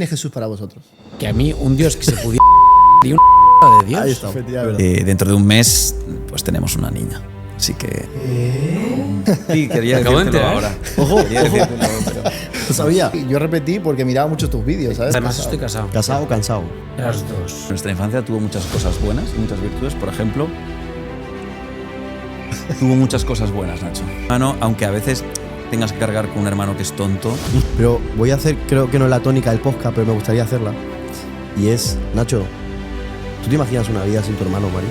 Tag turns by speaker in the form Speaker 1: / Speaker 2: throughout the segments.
Speaker 1: es Jesús para vosotros?
Speaker 2: Que a mí un Dios que se pudiera y un de Dios.
Speaker 1: Ahí está, efectivamente.
Speaker 3: Dentro de un mes, pues tenemos una niña. Así que... Sí, quería
Speaker 2: Acabo de
Speaker 3: decírtelo
Speaker 2: enterar.
Speaker 3: ahora.
Speaker 1: Ojo,
Speaker 3: Quería
Speaker 1: ojo.
Speaker 3: decírtelo, pero...
Speaker 1: Lo sabía. Yo repetí porque miraba mucho tus vídeos, ¿sabes?
Speaker 2: Además estoy casado.
Speaker 4: ¿Casado o cansado?
Speaker 2: Las dos.
Speaker 3: Nuestra infancia tuvo muchas cosas buenas y muchas virtudes. Por ejemplo, tuvo muchas cosas buenas, Nacho. Hermano, aunque a veces tengas que cargar con un hermano que es tonto.
Speaker 4: Pero voy a hacer, creo que no es la tónica del podcast, pero me gustaría hacerla. Y es, Nacho, ¿tú te imaginas una vida sin tu hermano, Mario?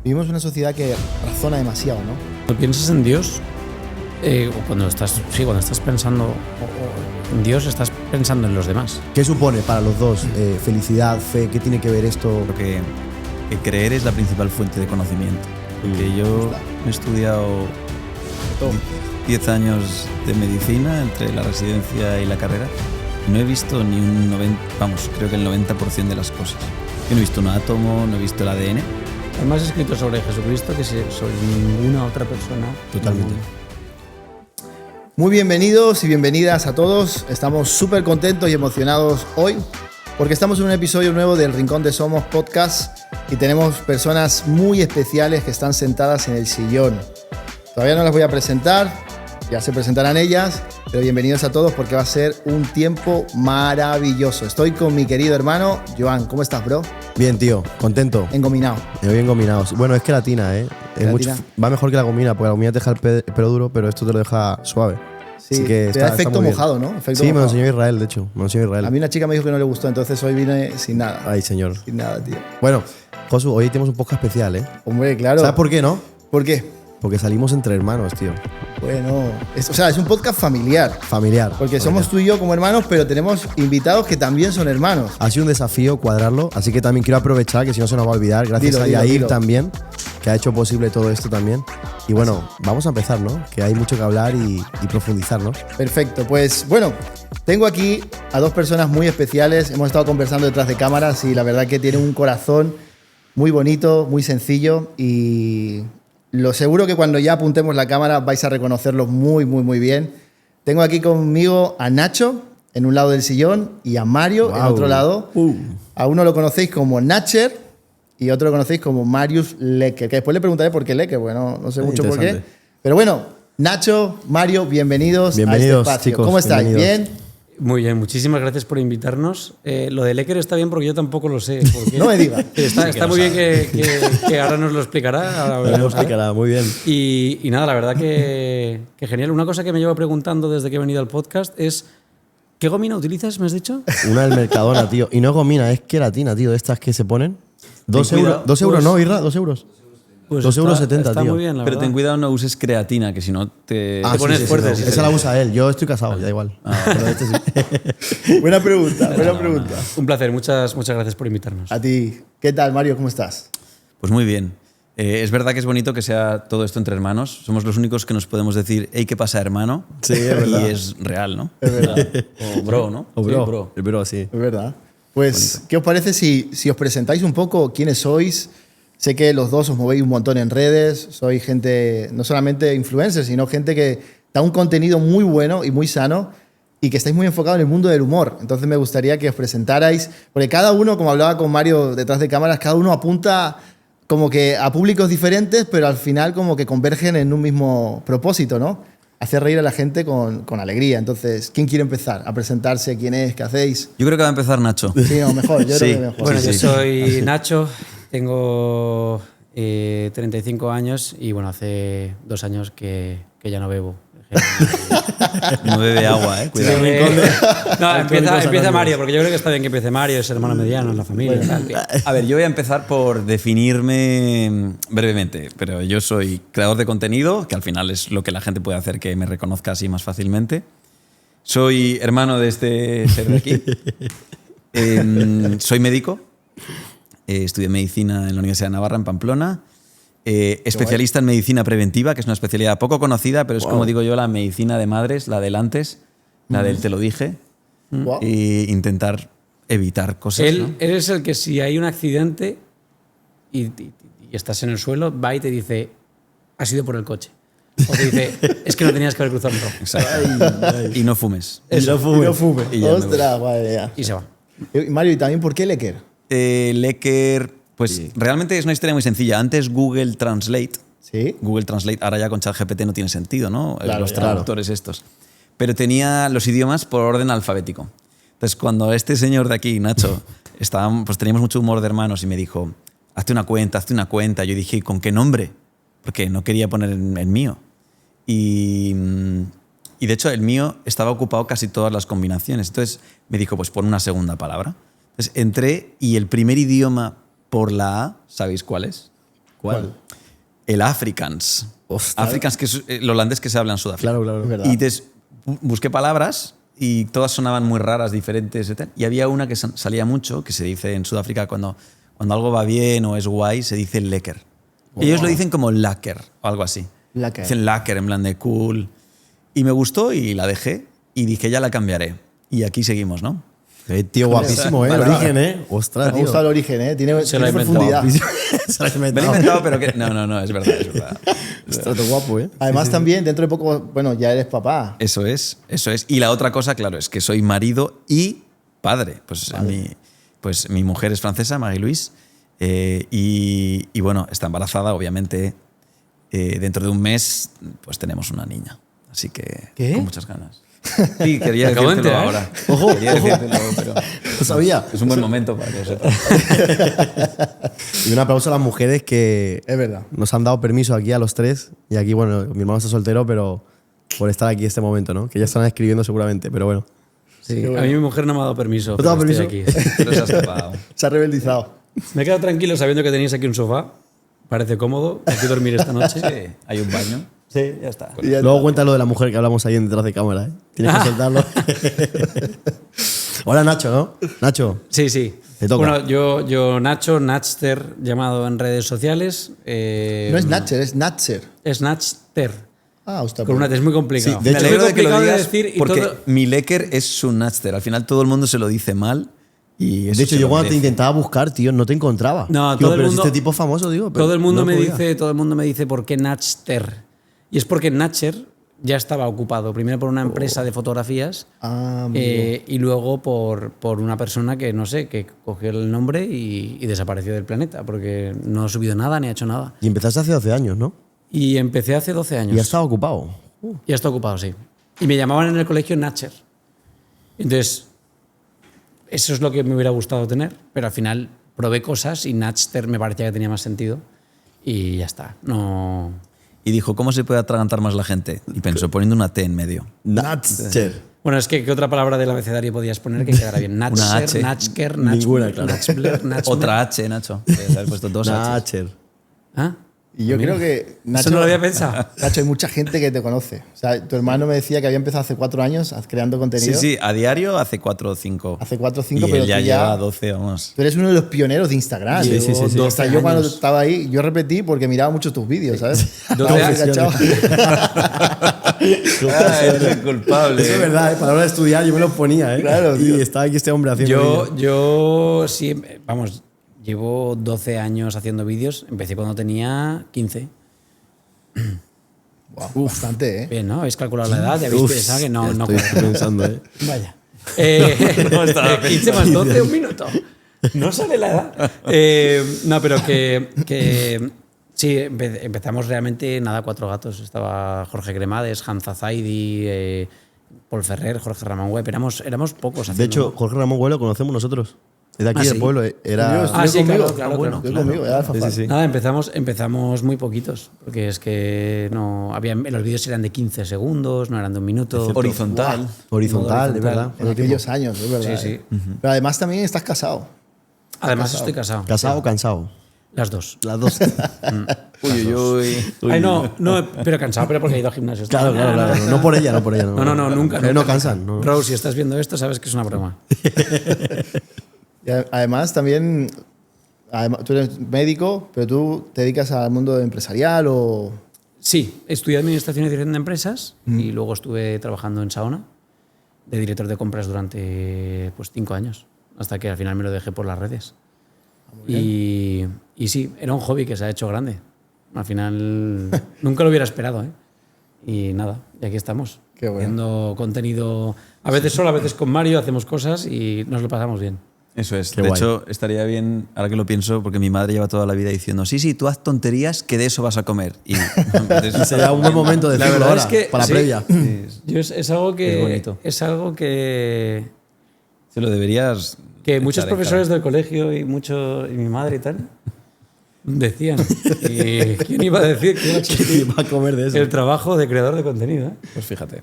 Speaker 1: Vivimos en una sociedad que razona demasiado, ¿no?
Speaker 2: Cuando piensas en Dios, o cuando estás pensando en Dios, estás pensando en los demás.
Speaker 4: ¿Qué supone para los dos? Felicidad, fe, ¿qué tiene que ver esto?
Speaker 3: Creo que creer es la principal fuente de conocimiento. Porque yo he estudiado 10 años de medicina entre la residencia y la carrera. No he visto ni un 90, creo que el 90% de las cosas. Yo no he visto un átomo, no he visto el ADN.
Speaker 2: Hay más escrito sobre Jesucristo que sobre ninguna otra persona.
Speaker 4: Totalmente.
Speaker 1: Muy bienvenidos y bienvenidas a todos. Estamos súper contentos y emocionados hoy porque estamos en un episodio nuevo del Rincón de Somos Podcast y tenemos personas muy especiales que están sentadas en el sillón. Todavía no las voy a presentar, ya se presentarán ellas, pero bienvenidos a todos porque va a ser un tiempo maravilloso. Estoy con mi querido hermano Joan. ¿Cómo estás, bro?
Speaker 4: Bien, tío, contento.
Speaker 1: Engominado.
Speaker 4: Bien combinados. Bueno, es queratina, ¿eh? Va mejor que la gomina, porque la gomina te deja el pelo duro, pero esto te lo deja suave.
Speaker 1: Sí,
Speaker 4: así que
Speaker 1: te da efecto mojado, ¿no? Efecto
Speaker 4: sí,
Speaker 1: mojado.
Speaker 4: me lo enseñó Israel, de hecho. Me lo enseñó Israel.
Speaker 1: A mí una chica me dijo que no le gustó, entonces hoy vine sin nada.
Speaker 4: Ay, señor.
Speaker 1: Sin nada, tío.
Speaker 4: Bueno, Josu, hoy tenemos un podcast especial, ¿eh?
Speaker 1: Hombre, claro.
Speaker 4: ¿Sabes por qué, no?
Speaker 1: ¿Por qué?
Speaker 4: Porque salimos entre hermanos, tío.
Speaker 1: Bueno, es un podcast familiar.
Speaker 4: Familiar.
Speaker 1: Porque somos tú y yo como hermanos, pero tenemos invitados que también son hermanos.
Speaker 4: Ha sido un desafío cuadrarlo, así que también quiero aprovechar, que si no se nos va a olvidar, gracias a Yair también, que ha hecho posible todo esto también. Y bueno, vamos a empezar, ¿no? Que hay mucho que hablar y profundizar, ¿no?
Speaker 1: Perfecto, pues bueno, tengo aquí a dos personas muy especiales. Hemos estado conversando detrás de cámaras y la verdad que tienen un corazón muy bonito, muy sencillo y lo seguro que cuando ya apuntemos la cámara vais a reconocerlos muy, muy, muy bien. Tengo aquí conmigo a Nacho en un lado del sillón y a Mario en otro lado. A uno lo conocéis como Nacher y otro lo conocéis como Marius Lecker, que después le preguntaré por qué Lecker, bueno, no sé mucho por qué. Pero bueno, Nacho, Mario, bienvenidos a este espacio.
Speaker 4: Chicos,
Speaker 1: ¿Cómo estáis?
Speaker 4: bienvenidos.
Speaker 1: ¿Bien?
Speaker 2: Muy bien, muchísimas gracias por invitarnos. Lo de Lecker está bien porque yo tampoco lo sé.
Speaker 1: No me digas.
Speaker 2: Está muy bien que ahora nos lo explicará. Ahora
Speaker 4: Nos lo explicará, muy bien.
Speaker 2: Y nada, la verdad que genial. Una cosa que me llevo preguntando desde que he venido al podcast es ¿qué gomina utilizas, me has dicho?
Speaker 4: Una del Mercadona, tío. Y no es gomina, es queratina, tío, de estas que se ponen. 2 euros. 2 euros, ¿no, Irra? 2 euros.
Speaker 2: Pues
Speaker 4: 2,70 euros,
Speaker 2: está
Speaker 4: tío.
Speaker 2: muy bien, la
Speaker 3: Pero
Speaker 2: verdad.
Speaker 3: ten cuidado, no uses creatina, que si no te
Speaker 2: pones fuerte, sí,
Speaker 4: Esa la usa él. Yo estoy casado, da igual. Pero este sí.
Speaker 1: Buena pregunta, buena pregunta.
Speaker 2: Un placer, muchas gracias por invitarnos.
Speaker 1: A ti, ¿qué tal, Mario? ¿Cómo estás?
Speaker 3: Pues muy bien. Es verdad que es bonito que sea todo esto entre hermanos. Somos los únicos que nos podemos decir, hey, ¿qué pasa, hermano?
Speaker 4: Sí, es verdad.
Speaker 3: Y es real, ¿no?
Speaker 1: Es verdad.
Speaker 3: O bro, ¿no?
Speaker 4: O bro.
Speaker 3: Sí, bro.
Speaker 4: El bro, sí.
Speaker 1: Es verdad. Pues, ¿qué os parece si os presentáis un poco quiénes sois? Sé que los dos os movéis un montón en redes, sois gente, no solamente influencers, sino gente que da un contenido muy bueno y muy sano y que estáis muy enfocados en el mundo del humor. Entonces me gustaría que os presentarais, porque cada uno, como hablaba con Mario detrás de cámaras, cada uno apunta como que a públicos diferentes, pero al final como que convergen en un mismo propósito, ¿no? Hacer reír a la gente con alegría. Entonces, ¿quién quiere empezar a presentarse? ¿Quién es? ¿Qué hacéis?
Speaker 3: Yo creo que va a empezar Nacho.
Speaker 1: Sí, no, mejor. Yo creo que mejor.
Speaker 2: Bueno,
Speaker 3: Sí,
Speaker 2: yo
Speaker 3: sí.
Speaker 2: soy Nacho, tengo 35 años y bueno, hace 2 años que ya no bebo.
Speaker 3: No bebe agua, cuidado.
Speaker 2: No, empieza Mario, porque yo creo que está bien que empiece Mario, es hermano mediano en la familia.
Speaker 3: A ver, yo voy a empezar por definirme brevemente, pero yo soy creador de contenido, que al final es lo que la gente puede hacer que me reconozca así más fácilmente. Soy hermano de este ser de aquí. Soy médico. Estudié medicina en la Universidad de Navarra, en Pamplona. Especialista en medicina preventiva, que es una especialidad poco conocida, pero es como digo yo, la medicina de madres, la del antes, la del te lo dije, y intentar evitar cosas. ¿No?
Speaker 2: Eres el que si hay un accidente y estás en el suelo, va y te dice, ha sido por el coche. O te dice, es que no tenías que haber cruzado el rojo.
Speaker 3: Exacto. Y no fumes.
Speaker 2: Eso.
Speaker 1: Y no fume.
Speaker 3: Y ya me
Speaker 1: Ostras, madre mía.
Speaker 2: Y se va.
Speaker 1: Mario, ¿y también por qué Lecker?
Speaker 3: Lecker, pues realmente es una historia muy sencilla. Antes Google Translate,
Speaker 1: ¿Sí?
Speaker 3: ahora ya con ChatGPT no tiene sentido, ¿no?
Speaker 1: Claro,
Speaker 3: Los
Speaker 1: ya.
Speaker 3: traductores estos. Pero tenía los idiomas por orden alfabético. Entonces, cuando este señor de aquí, Nacho, pues teníamos mucho humor de hermanos y me dijo, hazte una cuenta. Yo dije, ¿con qué nombre? Porque no quería poner el mío. Y de hecho, el mío estaba ocupado casi todas las combinaciones. Entonces, me dijo, pues pon una segunda palabra. Entonces, entré y el primer idioma por la A, ¿sabéis cuál es?
Speaker 1: ¿Cuál?
Speaker 3: El Afrikaans.
Speaker 4: Ostras.
Speaker 3: Afrikaans, que es el holandés que se habla en Sudáfrica.
Speaker 4: Claro.
Speaker 1: Es verdad.
Speaker 3: Y entonces busqué palabras y todas sonaban muy raras, diferentes y tal. Y había una que salía mucho, que se dice en Sudáfrica cuando algo va bien o es guay, se dice lekker. Y ellos lo dicen como lacker o algo así.
Speaker 1: Lecker.
Speaker 3: Dicen lacker en plan de cool. Y me gustó y la dejé y dije, ya la cambiaré. Y aquí seguimos, ¿no?
Speaker 4: Tío, guapísimo, ¿eh? El
Speaker 1: Vale,
Speaker 4: origen, ¿eh? Ostras,
Speaker 1: Me
Speaker 4: tío.
Speaker 1: gusta el origen, ¿eh? Tiene
Speaker 2: Se lo ha
Speaker 1: profundidad.
Speaker 4: Se lo has
Speaker 3: Me lo he
Speaker 4: inventado.
Speaker 3: inventado, pero que... No, es verdad.
Speaker 4: Ostras, qué guapo, ¿eh?
Speaker 1: Además, también, dentro de poco, bueno, ya eres papá.
Speaker 3: Eso es. Y la otra cosa, claro, es que soy marido y padre. Pues mi mujer es francesa, Marie-Louise, y bueno, está embarazada, obviamente. Dentro de un mes, pues tenemos una niña. Así que
Speaker 1: ¿Qué?
Speaker 3: con muchas ganas. Sí, quería
Speaker 2: Acabo de
Speaker 3: decírtelo
Speaker 2: enterar.
Speaker 3: ahora.
Speaker 4: Ojo,
Speaker 3: Quería decírtelo, pero
Speaker 4: Lo sabía.
Speaker 3: es un buen momento para que lo sepas.
Speaker 4: Y un aplauso a las mujeres que
Speaker 1: Es verdad.
Speaker 4: nos han dado permiso aquí a los tres. Y aquí, bueno, mi hermano está soltero, pero por estar aquí este momento, ¿no? Que ya están escribiendo seguramente, pero bueno.
Speaker 2: Sí, a mí mi mujer no me ha dado permiso.
Speaker 4: ¿No te ha dado
Speaker 2: pero estoy
Speaker 4: permiso?
Speaker 2: aquí.
Speaker 3: Pero se ha escapado.
Speaker 1: Se ha rebeldizado.
Speaker 2: Me he quedado tranquilo sabiendo que tenéis aquí un sofá. Parece cómodo. Aquí dormir esta noche.
Speaker 3: Sí, hay un baño.
Speaker 2: Sí, ya está.
Speaker 1: Y ya
Speaker 4: Luego cuenta lo de la mujer que hablamos ahí detrás de cámara, ¿eh? Tienes que soltarlo. Hola, Nacho, ¿no? Nacho.
Speaker 2: Sí, sí.
Speaker 4: Te toca.
Speaker 2: Bueno, yo Nacho, Natcher, llamado en redes sociales.
Speaker 1: No es Natcher, es Natcher.
Speaker 2: Es Natcher.
Speaker 1: Ah, ostras.
Speaker 2: Con una T, es muy complicado.
Speaker 4: Sí, de
Speaker 3: Me
Speaker 4: hecho,
Speaker 3: alegro de que lo
Speaker 2: complicado de
Speaker 3: digas
Speaker 2: decir y
Speaker 3: porque
Speaker 2: todo-
Speaker 3: mi lecker es su Natster. Al final todo el mundo se lo dice mal. Y eso
Speaker 4: De hecho,
Speaker 3: se
Speaker 4: yo
Speaker 3: lo
Speaker 4: cuando te
Speaker 3: merece.
Speaker 4: intentaba buscar, tío, no te encontraba.
Speaker 2: No,
Speaker 4: Digo,
Speaker 2: todo el
Speaker 4: pero
Speaker 2: mundo-
Speaker 4: si este tipo es famoso, digo. pero
Speaker 2: Todo el mundo
Speaker 4: no
Speaker 2: me
Speaker 4: podía.
Speaker 2: dice por qué Natcher. Y es porque Natcher ya estaba ocupado, primero por una empresa de fotografías
Speaker 1: Ah,
Speaker 2: y luego por una persona que, no sé, que cogió el nombre y desapareció del planeta, porque no ha subido nada ni ha hecho nada.
Speaker 4: Y empezaste hace 12 años, ¿no?
Speaker 2: Y empecé hace 12 años.
Speaker 4: Y ya estaba ocupado.
Speaker 2: Ya está ocupado, sí. Y me llamaban en el colegio Natcher. Entonces, eso es lo que me hubiera gustado tener, pero al final probé cosas y Natcher me parecía que tenía más sentido y ya está. No...
Speaker 3: Y dijo, ¿cómo se puede atragantar más la gente? Y pensó, poniendo una T en medio.
Speaker 4: Natcher.
Speaker 2: Bueno, es que ¿qué otra palabra del abecedario podías poner que quedara bien?
Speaker 3: H.
Speaker 2: Natcher, Natcher,
Speaker 4: Ninguna, claro.
Speaker 2: Natchbler, Natchbler.
Speaker 3: Otra H, Nacho. Podrías haber puesto dos H.
Speaker 4: Natcher.
Speaker 2: ¿Ah?
Speaker 1: Y yo
Speaker 2: Mira,
Speaker 1: creo que Nacho,
Speaker 2: Eso no lo había pensado.
Speaker 1: Nacho, hay mucha gente que te conoce. O sea, tu hermano me decía que había empezado hace 4 años creando
Speaker 3: Sí,
Speaker 1: contenido.
Speaker 3: sí, a diario hace 4 o 5.
Speaker 1: Hace 4 o 5,
Speaker 3: y
Speaker 1: pero
Speaker 3: él ya
Speaker 1: tú
Speaker 3: lleva 12, vamos.
Speaker 1: Tú eres uno de los pioneros de Instagram.
Speaker 4: Sí, sí, sí, sí.
Speaker 1: O sea,
Speaker 2: 12
Speaker 1: yo cuando
Speaker 2: años.
Speaker 1: estaba ahí, yo repetí porque miraba mucho tus vídeos, ¿sabes?
Speaker 2: 12
Speaker 1: Estaba
Speaker 2: años.
Speaker 1: enganchado.
Speaker 3: Es el culpable.
Speaker 4: Eso es verdad, ¿eh? Para la hora de estudiar yo me lo ponía, ¿eh?
Speaker 1: Claro, tío.
Speaker 4: Y estaba aquí este hombre haciendo vídeos.
Speaker 2: Yo sí, vamos, llevo 12 años haciendo vídeos. Empecé cuando tenía 15.
Speaker 1: Wow, bastante, ¿eh?
Speaker 2: Bien, ¿no? ¿Habéis calculado la edad? ¿Ya habéis
Speaker 4: Uf,
Speaker 2: pensado que no,
Speaker 4: ya
Speaker 2: no
Speaker 4: estoy
Speaker 2: cuadra?
Speaker 4: pensando, ¿eh?
Speaker 2: Vaya. 15 más 12, un minuto. No sale la edad. No, pero que sí, empezamos realmente nada, 4 gatos. Estaba Jorge Cremades, Hamza Zaidi, Paul Ferrer, Jorge Ramón Web. Éramos pocos.
Speaker 4: De
Speaker 2: haciendo-
Speaker 4: hecho, Jorge Ramón Güell lo conocemos nosotros. Es de aquí
Speaker 2: Ah,
Speaker 4: del
Speaker 2: sí.
Speaker 4: pueblo. Era...
Speaker 1: Estudió
Speaker 2: Ah, sí,
Speaker 1: conmigo.
Speaker 2: claro,
Speaker 1: Bueno,
Speaker 2: claro.
Speaker 1: estudió conmigo, era Alfafar.
Speaker 4: Sí, sí, sí.
Speaker 2: Nada, empezamos muy poquitos, porque es que no había, los vídeos eran de 15 segundos, no eran de un minuto.
Speaker 3: Horizontal.
Speaker 4: Horizontal, de verdad.
Speaker 1: En aquellos años, es verdad.
Speaker 2: Sí, sí.
Speaker 1: Pero además también estás casado.
Speaker 2: Además estoy casado.
Speaker 4: ¿Casado o cansado?
Speaker 2: Las dos.
Speaker 4: Las dos.
Speaker 3: Uy, uy, uy.
Speaker 2: Ay, no, pero cansado, pero porque he ido a gimnasio.
Speaker 4: Claro, claro, claro. No por ella, no por ella.
Speaker 2: No, nunca.
Speaker 4: No
Speaker 2: nunca.
Speaker 4: cansan. No.
Speaker 2: Rose, si estás viendo esto, sabes que es una broma.
Speaker 1: Y además también, tú eres médico, pero tú te dedicas al mundo empresarial o...
Speaker 2: Sí, estudié Administración y Dirección de Empresas y luego estuve trabajando en Saona de director de compras durante 5 años, hasta que al final me lo dejé por las redes. Y sí, era un hobby que se ha hecho grande. Al final nunca lo hubiera esperado, ¿eh? Y nada, y aquí estamos.
Speaker 1: Qué bueno.
Speaker 2: Haciendo contenido, a veces solo, a veces con Mario, hacemos cosas y nos lo pasamos bien.
Speaker 3: Eso es.
Speaker 4: Qué
Speaker 3: De
Speaker 4: guay.
Speaker 3: hecho, estaría bien, ahora que lo pienso, porque mi madre lleva toda la vida diciendo, sí, tú haz tonterías que de eso vas a comer. Y
Speaker 4: Sería un buen momento de
Speaker 2: La
Speaker 4: decirlo
Speaker 2: verdad
Speaker 4: ahora,
Speaker 2: es que
Speaker 4: para la
Speaker 2: sí.
Speaker 4: previa.
Speaker 2: Yo es algo que.
Speaker 3: Es bonito.
Speaker 2: Es algo que.
Speaker 3: se lo deberías...
Speaker 2: Que muchos
Speaker 3: echar en
Speaker 2: profesores
Speaker 3: cara.
Speaker 2: del colegio y mi madre y tal decían. Y ¿quién iba a decir que iba a existir
Speaker 4: Va a comer de eso.
Speaker 2: el trabajo de creador de contenido? ¿Eh?
Speaker 3: Pues fíjate.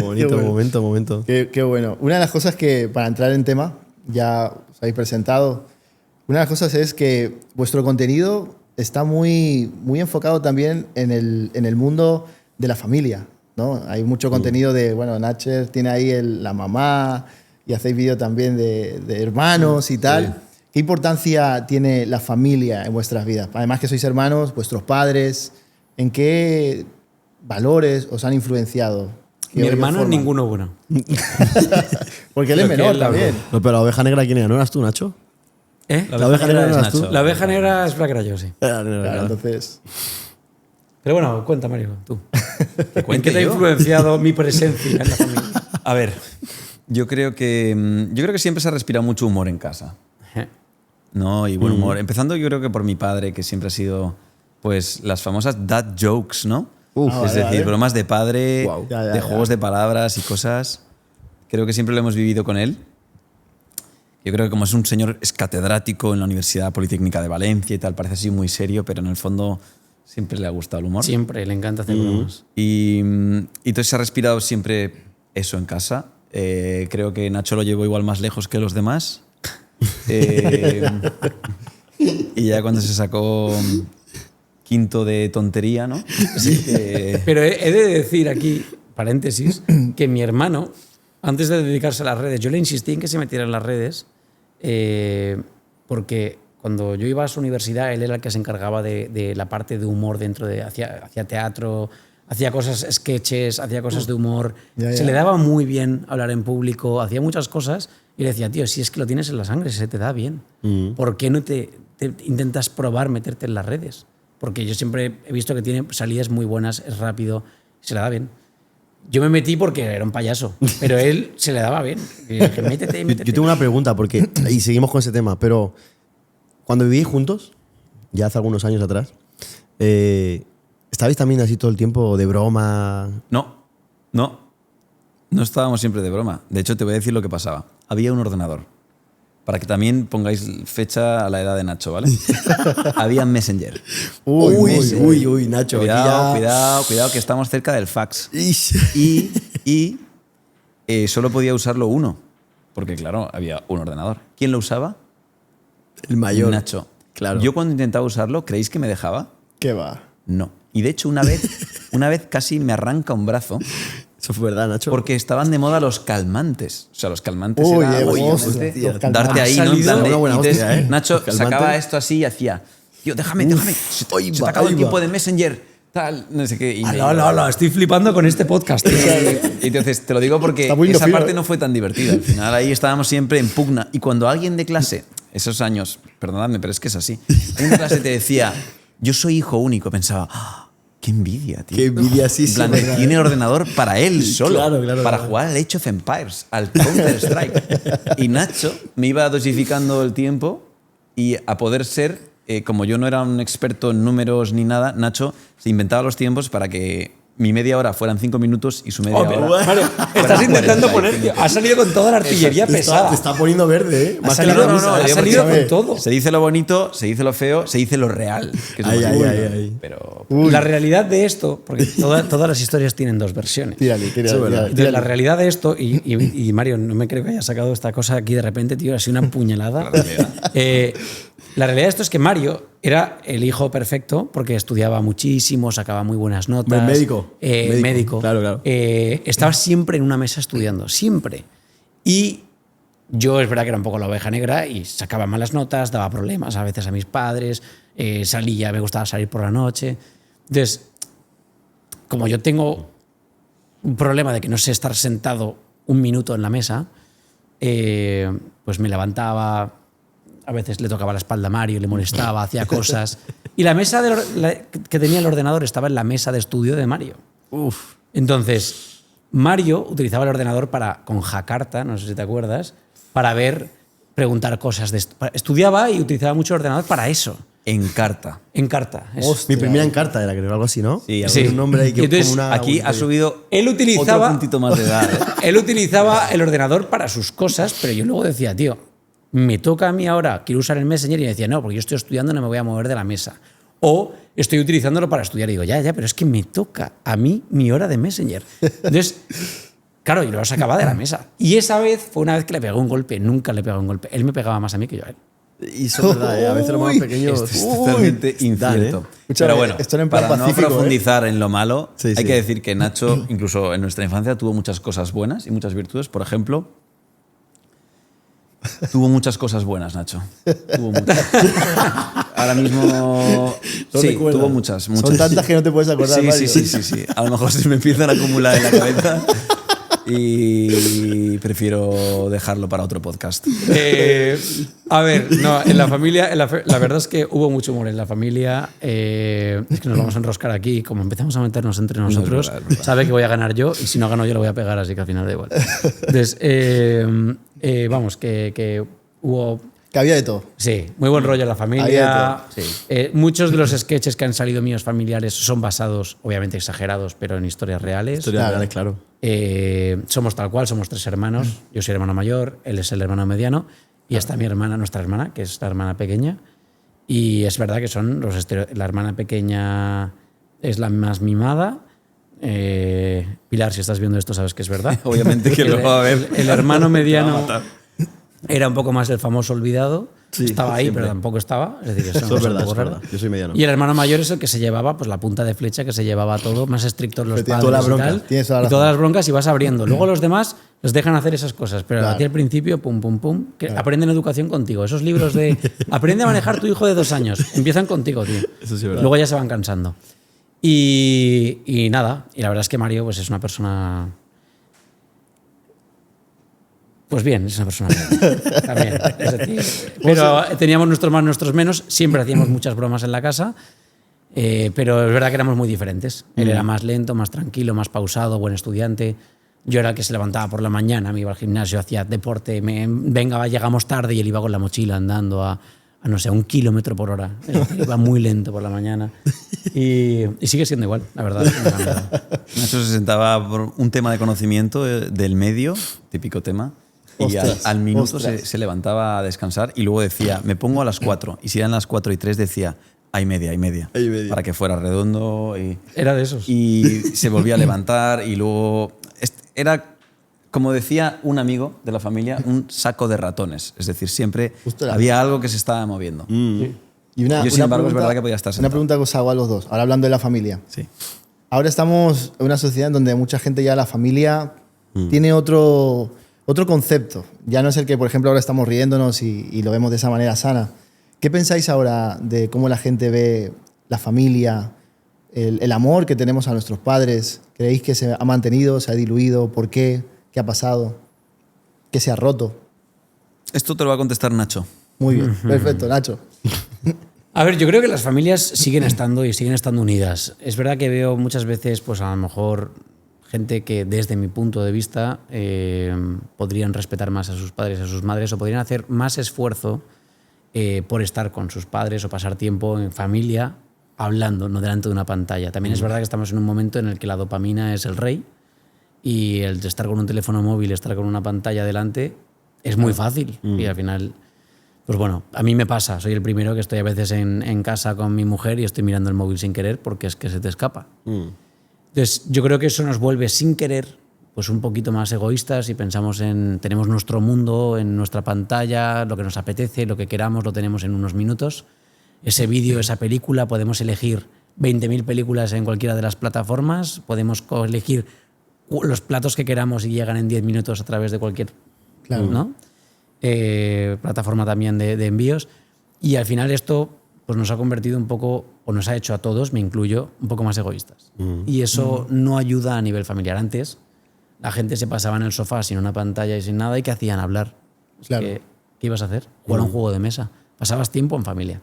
Speaker 4: Bonito,
Speaker 1: Qué bueno.
Speaker 4: momento.
Speaker 1: Qué bueno. Una de las cosas que, para entrar en tema, ya os habéis presentado, una de las cosas es que vuestro contenido está muy enfocado también en el mundo de la familia, ¿no? Hay mucho contenido de, bueno, Nacher tiene ahí la mamá y hacéis vídeo también de hermanos y tal.
Speaker 3: Sí.
Speaker 1: ¿Qué importancia tiene la familia en vuestras vidas? Además que sois hermanos, vuestros padres, ¿en qué valores os han influenciado? ¿Qué
Speaker 2: Mi hermano,
Speaker 1: forma?
Speaker 2: ninguno bueno.
Speaker 1: Porque él es
Speaker 2: Lo que
Speaker 1: menor
Speaker 2: él
Speaker 1: también.
Speaker 4: No, pero la oveja negra, ¿quién era? ¿No eras tú, Nacho?
Speaker 2: ¿Eh?
Speaker 4: La oveja negra
Speaker 3: es
Speaker 4: eras tú.
Speaker 3: Nacho.
Speaker 2: La oveja negra es la que era yo, sí.
Speaker 1: Claro, entonces...
Speaker 2: Pero bueno, cuenta, Mario, tú. ¿En
Speaker 3: cuente
Speaker 2: qué te ha
Speaker 3: yo?
Speaker 2: influenciado mi presencia en la familia?
Speaker 3: A ver, yo creo que siempre se ha respirado mucho humor en casa. ¿No? Y buen humor. Empezando yo creo que por mi padre, que siempre ha sido pues las famosas dad jokes, ¿no?
Speaker 4: Uf.
Speaker 1: Ah,
Speaker 3: Es
Speaker 1: vale,
Speaker 3: decir,
Speaker 1: vale.
Speaker 3: bromas de padre,
Speaker 4: Guau.
Speaker 1: Ya,
Speaker 3: de juegos de palabras y cosas. Creo que siempre lo hemos vivido con él. Yo creo que como es un señor, es catedrático en la Universidad Politécnica de Valencia y tal, parece así muy serio, pero en el fondo siempre le ha gustado el humor.
Speaker 2: Siempre, le encanta hacer bromas.
Speaker 3: Y entonces se ha respirado siempre eso en casa. Creo que Nacho lo llevó igual más lejos que los demás. Y ya cuando se sacó quinto de tontería, ¿no? Sí,
Speaker 2: Pero he de decir aquí, paréntesis, que mi hermano, antes de dedicarse a las redes, yo le insistí en que se metiera en las redes, porque cuando yo iba a su universidad, él era el que se encargaba de la parte de humor dentro de... Hacía teatro, hacía cosas, sketches, hacía cosas de humor.
Speaker 1: Ya,
Speaker 2: Se
Speaker 1: ya.
Speaker 2: le daba muy bien hablar en público, hacía muchas cosas. Y le decía, tío, si es que lo tienes en la sangre, se te da bien. ¿Por qué no te intentas probar meterte en las redes? Porque yo siempre he visto que tiene salidas muy buenas, es rápido, se le da bien. Yo me metí porque era un payaso, pero él se le daba bien. Y dije, métete, métete.
Speaker 4: Yo tengo una pregunta, porque, y seguimos con ese tema, pero cuando vivíais juntos, ya hace algunos años atrás, ¿estabais también así todo el tiempo de broma?
Speaker 3: No estábamos siempre de broma. De hecho, te voy a decir lo que pasaba. Había un ordenador. Para que también pongáis fecha a la edad de Nacho, ¿vale? Había Messenger.
Speaker 4: Uy, Nacho.
Speaker 3: Cuidado, que estamos cerca del fax. Y solo podía usarlo uno. Porque, claro, había un ordenador. ¿Quién lo usaba?
Speaker 4: El mayor.
Speaker 3: Nacho.
Speaker 4: Claro.
Speaker 3: Yo cuando intentaba usarlo, ¿creéis que me dejaba?
Speaker 1: ¿Qué va?
Speaker 3: No. Y de hecho, una vez casi me arranca un brazo
Speaker 4: Eso fue verdad, Nacho.
Speaker 3: porque estaban de moda los calmantes. O sea, los calmantes
Speaker 1: Uy,
Speaker 3: era
Speaker 1: hermoso,
Speaker 3: obviamente,
Speaker 1: tío, los calmantes.
Speaker 3: darte ahí,
Speaker 2: Ha
Speaker 3: ¿no? En plan
Speaker 2: salido
Speaker 3: de-
Speaker 4: una buena
Speaker 3: y entonces,
Speaker 4: hostia, ¿eh?
Speaker 3: Nacho
Speaker 4: Los calmantes.
Speaker 3: sacaba esto así y hacía, tío, déjame. Se
Speaker 4: ahí
Speaker 3: te
Speaker 4: va,
Speaker 3: acaba el
Speaker 4: ahí
Speaker 3: tiempo
Speaker 4: va.
Speaker 3: de Messenger, tal, no sé qué. Y me-
Speaker 2: Hola, estoy flipando con este podcast. tío.
Speaker 3: Y entonces te lo digo porque
Speaker 1: Está muy
Speaker 3: esa
Speaker 1: fino,
Speaker 3: parte
Speaker 1: ¿eh?
Speaker 3: no fue tan divertida. Al final ahí estábamos siempre en pugna. Y cuando alguien de clase, esos años, perdonadme, pero es que es así, alguien de clase te decía, yo soy hijo único, pensaba, "Ah, qué envidia, tío.
Speaker 4: Qué envidia, sí,
Speaker 3: En
Speaker 4: sí,
Speaker 3: plan,
Speaker 4: verdad.
Speaker 3: tiene ordenador para él solo,
Speaker 4: Claro,
Speaker 3: para
Speaker 4: claro.
Speaker 3: jugar al Age of Empires, al Counter-Strike. Y Nacho me iba dosificando el tiempo y a poder ser, como yo no era un experto en números ni nada, Nacho se inventaba los tiempos para que mi media hora fueran 5 minutos y su media hora...
Speaker 2: Mario, estás intentando poner. Ha salido con toda la artillería pesada.
Speaker 4: Te está poniendo verde, ¿eh?
Speaker 2: Ha
Speaker 4: Más que
Speaker 2: salido,
Speaker 4: la camisa,
Speaker 2: ha
Speaker 4: ¿eh?
Speaker 2: salido
Speaker 1: Escúchame.
Speaker 2: con todo.
Speaker 3: Se dice lo bonito, se dice lo feo, se dice lo real. Que es lo
Speaker 4: Ay,
Speaker 3: más
Speaker 4: ay,
Speaker 3: importante.
Speaker 4: ay, ay.
Speaker 3: Pero
Speaker 2: La realidad de esto, porque todas las historias tienen dos versiones.
Speaker 1: Tírale.
Speaker 2: Entonces, la realidad de esto, y Mario, no me creo que haya sacado esta cosa aquí de repente, tío, ha sido una puñalada. La realidad de esto es que Mario era el hijo perfecto porque estudiaba muchísimo, sacaba muy buenas notas.
Speaker 4: Hombre, médico.
Speaker 2: Médico.
Speaker 4: Claro.
Speaker 2: Estaba siempre en una mesa estudiando, siempre. Y yo es verdad que era un poco la oveja negra y sacaba malas notas, daba problemas a veces a mis padres, salía, me gustaba salir por la noche. Entonces, como yo tengo un problema de que no sé estar sentado un minuto en la mesa, pues me levantaba, a veces le tocaba la espalda a Mario, le molestaba, hacía cosas. Y la mesa que tenía el ordenador estaba en la mesa de estudio de Mario. Entonces, Mario utilizaba el ordenador con Jakarta, no sé si te acuerdas, para preguntar cosas. Estudiaba y utilizaba mucho el ordenador para eso.
Speaker 3: Encarta.
Speaker 2: Encarta.
Speaker 4: Mi primera Encarta era, creo, algo así, ¿no?
Speaker 3: Sí,
Speaker 4: Un nombre ahí que
Speaker 2: entonces,
Speaker 4: como una...
Speaker 3: Aquí ha subido
Speaker 2: Él utilizaba,
Speaker 3: otro puntito más de edad.
Speaker 2: Él utilizaba el ordenador para sus cosas, pero yo luego decía, tío, me toca a mí ahora, quiero usar el Messenger, y decía, no, porque yo estoy estudiando, no me voy a mover de la mesa. O estoy utilizándolo para estudiar y digo, ya, pero es que me toca a mí mi hora de Messenger. Entonces, claro, yo lo sacaba de la mesa. Y esa vez fue una vez que le pegó un golpe, nunca le pegó un golpe. Él me pegaba más a mí que yo a él.
Speaker 4: Y eso es verdad, a veces los más pequeños...
Speaker 3: Esto es totalmente incierto.
Speaker 1: Escúchame,
Speaker 3: Pero bueno,
Speaker 1: esto era en plan
Speaker 3: para no
Speaker 1: pacífico,
Speaker 3: profundizar en lo malo,
Speaker 4: Sí,
Speaker 3: hay
Speaker 4: sí.
Speaker 3: que decir que Nacho, incluso en nuestra infancia, tuvo muchas cosas buenas y muchas virtudes. Por ejemplo, tuvo muchas cosas buenas, Nacho. Tuvo muchas. Ahora mismo...
Speaker 1: No
Speaker 3: sí,
Speaker 1: recuerdas.
Speaker 3: tuvo muchas.
Speaker 1: Son tantas que no te puedes acordar,
Speaker 3: Sí,
Speaker 1: Mario.
Speaker 3: sí. A lo mejor se me empiezan a acumular en la cabeza y prefiero dejarlo para otro podcast.
Speaker 2: A ver, no, en la familia, la verdad es que hubo mucho humor en la familia. Es que nos vamos a enroscar aquí. Como empezamos a meternos entre nosotros,
Speaker 3: es verdad.
Speaker 2: sabe que voy a ganar yo y si no gano yo lo voy a pegar, así que al final da igual. Entonces, vamos, que hubo...
Speaker 1: Que había de todo.
Speaker 2: Sí, muy buen rollo en la familia.
Speaker 1: Había de
Speaker 3: todo,
Speaker 2: Muchos de los sketches que han salido míos familiares son basados, obviamente exagerados, pero en historias reales.
Speaker 4: Historia real, claro.
Speaker 2: Somos tal cual, somos 3 hermanos. Yo soy el hermano mayor, él es el hermano mediano y está mi hermana, nuestra hermana, que es la hermana pequeña. Y es verdad que son la hermana pequeña es la más mimada. Pilar, si estás viendo esto, sabes que es verdad.
Speaker 3: Obviamente que lo va a ver.
Speaker 2: El hermano mediano era un poco más el famoso olvidado.
Speaker 4: Sí,
Speaker 2: estaba ahí,
Speaker 4: siempre.
Speaker 2: pero tampoco estaba. Es decir,
Speaker 4: Eso es verdad,
Speaker 2: un poco
Speaker 4: es
Speaker 2: raro.
Speaker 4: verdad. Yo soy mediano.
Speaker 2: Y el hermano mayor es el que se llevaba pues, la punta de flecha, que se llevaba todo, más estrictos los
Speaker 1: Que tiene
Speaker 2: padres
Speaker 1: toda la
Speaker 2: y
Speaker 1: bronca,
Speaker 2: tal.
Speaker 1: tienes toda la
Speaker 2: Y
Speaker 1: razón.
Speaker 2: todas las broncas y vas abriendo. Luego los demás les dejan hacer esas cosas, pero
Speaker 1: Claro.
Speaker 2: a ti al principio, pum, pum, pum, que aprenden educación contigo. Esos libros de aprende a manejar tu hijo de 2 años, empiezan contigo, tío.
Speaker 4: Eso sí es verdad.
Speaker 2: Luego ya se van cansando. Y nada, y la verdad es que Mario pues, es una persona... Pues bien, es una persona bien. También. Es decir, pero teníamos nuestros más, nuestros menos. Siempre hacíamos muchas bromas en la casa. Pero es verdad que éramos muy diferentes. Él era más lento, más tranquilo, más pausado, buen estudiante. Yo era el que se levantaba por la mañana, me iba al gimnasio, hacía deporte. Llegamos tarde y él iba con la mochila andando a no sé, a 1 kilómetro por hora. Es decir, iba muy lento por la mañana. Y sigue siendo igual, la verdad.
Speaker 3: Nacho se sentaba por un tema de conocimiento del medio, típico tema, y
Speaker 1: Ostras,
Speaker 3: al minuto
Speaker 1: ostras.
Speaker 3: se levantaba a descansar y luego decía, me pongo a las 4. Y si eran las 4:03 decía, hay media.
Speaker 4: Hay media.
Speaker 3: Para que fuera redondo.
Speaker 2: Era de esos.
Speaker 3: Y se volvía a levantar y luego... Era, como decía un amigo de la familia, un saco de ratones. Es decir, siempre
Speaker 1: Ostras.
Speaker 3: había algo que se estaba moviendo.
Speaker 1: Y
Speaker 3: Yo, sin embargo, es verdad que podía estar
Speaker 1: Una
Speaker 3: sentado.
Speaker 1: pregunta que os hago a los dos, ahora hablando de la familia.
Speaker 3: Sí.
Speaker 1: Ahora estamos en una sociedad en donde mucha gente ya la familia tiene otro concepto. Ya no es el que, por ejemplo, ahora estamos riéndonos y lo vemos de esa manera sana. ¿Qué pensáis ahora de cómo la gente ve la familia, el amor que tenemos a nuestros padres? ¿Creéis que se ha mantenido, se ha diluido? ¿Por qué? ¿Qué ha pasado? ¿Qué se ha roto?
Speaker 3: Esto te lo va a contestar Nacho.
Speaker 1: Muy bien, perfecto, Nacho.
Speaker 2: A ver, yo creo que las familias siguen estando y siguen estando unidas. Es verdad que veo muchas veces, pues a lo mejor, gente que desde mi punto de vista podrían respetar más a sus padres, a sus madres, o podrían hacer más esfuerzo por estar con sus padres o pasar tiempo en familia hablando, no delante de una pantalla. También es verdad que estamos en un momento en el que la dopamina es el rey y el de estar con un teléfono móvil, estar con una pantalla delante, es muy fácil. Y al final... Pues bueno, a mí me pasa, soy el primero que estoy a veces en casa con mi mujer y estoy mirando el móvil sin querer porque es que se te escapa. Entonces, yo creo que eso nos vuelve sin querer pues un poquito más egoístas y pensamos tenemos nuestro mundo en nuestra pantalla, lo que nos apetece, lo que queramos, lo tenemos en unos minutos. Ese vídeo, esa película, podemos elegir 20.000 películas en cualquiera de las plataformas, podemos elegir los platos que queramos y llegan en 10 minutos a través de cualquier...
Speaker 1: Claro.
Speaker 2: ¿no? Plataforma también de envíos, y al final esto pues nos ha convertido un poco, o nos ha hecho a todos, me incluyo, un poco más egoístas. Y eso no ayuda a nivel familiar. Antes la gente se pasaba en el sofá sin una pantalla y sin nada, y ¿qué hacían? Hablar.
Speaker 1: Claro.
Speaker 2: ¿Qué ibas a hacer? Jugar a un juego de mesa. Pasabas tiempo en familia.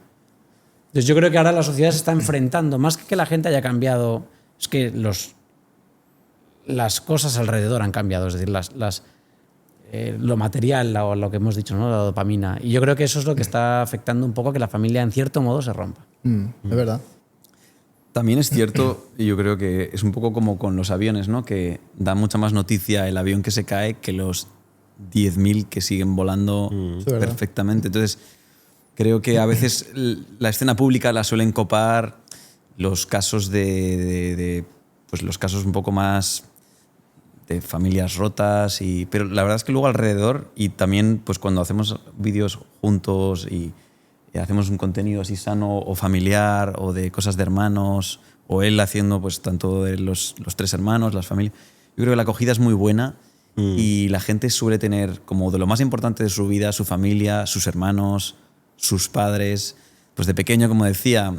Speaker 2: Entonces yo creo que ahora la sociedad se está enfrentando, más que la gente haya cambiado, es que las cosas alrededor han cambiado, es decir, lo material o lo que hemos dicho, ¿no? La dopamina. Y yo creo que eso es lo que está afectando un poco a que la familia en cierto modo se rompa.
Speaker 1: Es verdad.
Speaker 3: También es cierto, y yo creo que es un poco como con los aviones, ¿no? Que da mucha más noticia el avión que se cae que los 10.000 que siguen volando perfectamente. Entonces, creo que a veces la escena pública la suelen copar los casos pues los casos un poco más de familias rotas, pero la verdad es que luego alrededor, y también pues cuando hacemos vídeos juntos y hacemos un contenido así sano o familiar o de cosas de hermanos, o él haciendo pues tanto de los 3 hermanos, las familias, yo creo que la acogida es muy buena y la gente suele tener como de lo más importante de su vida, su familia, sus hermanos, sus padres. Pues de pequeño, como decía,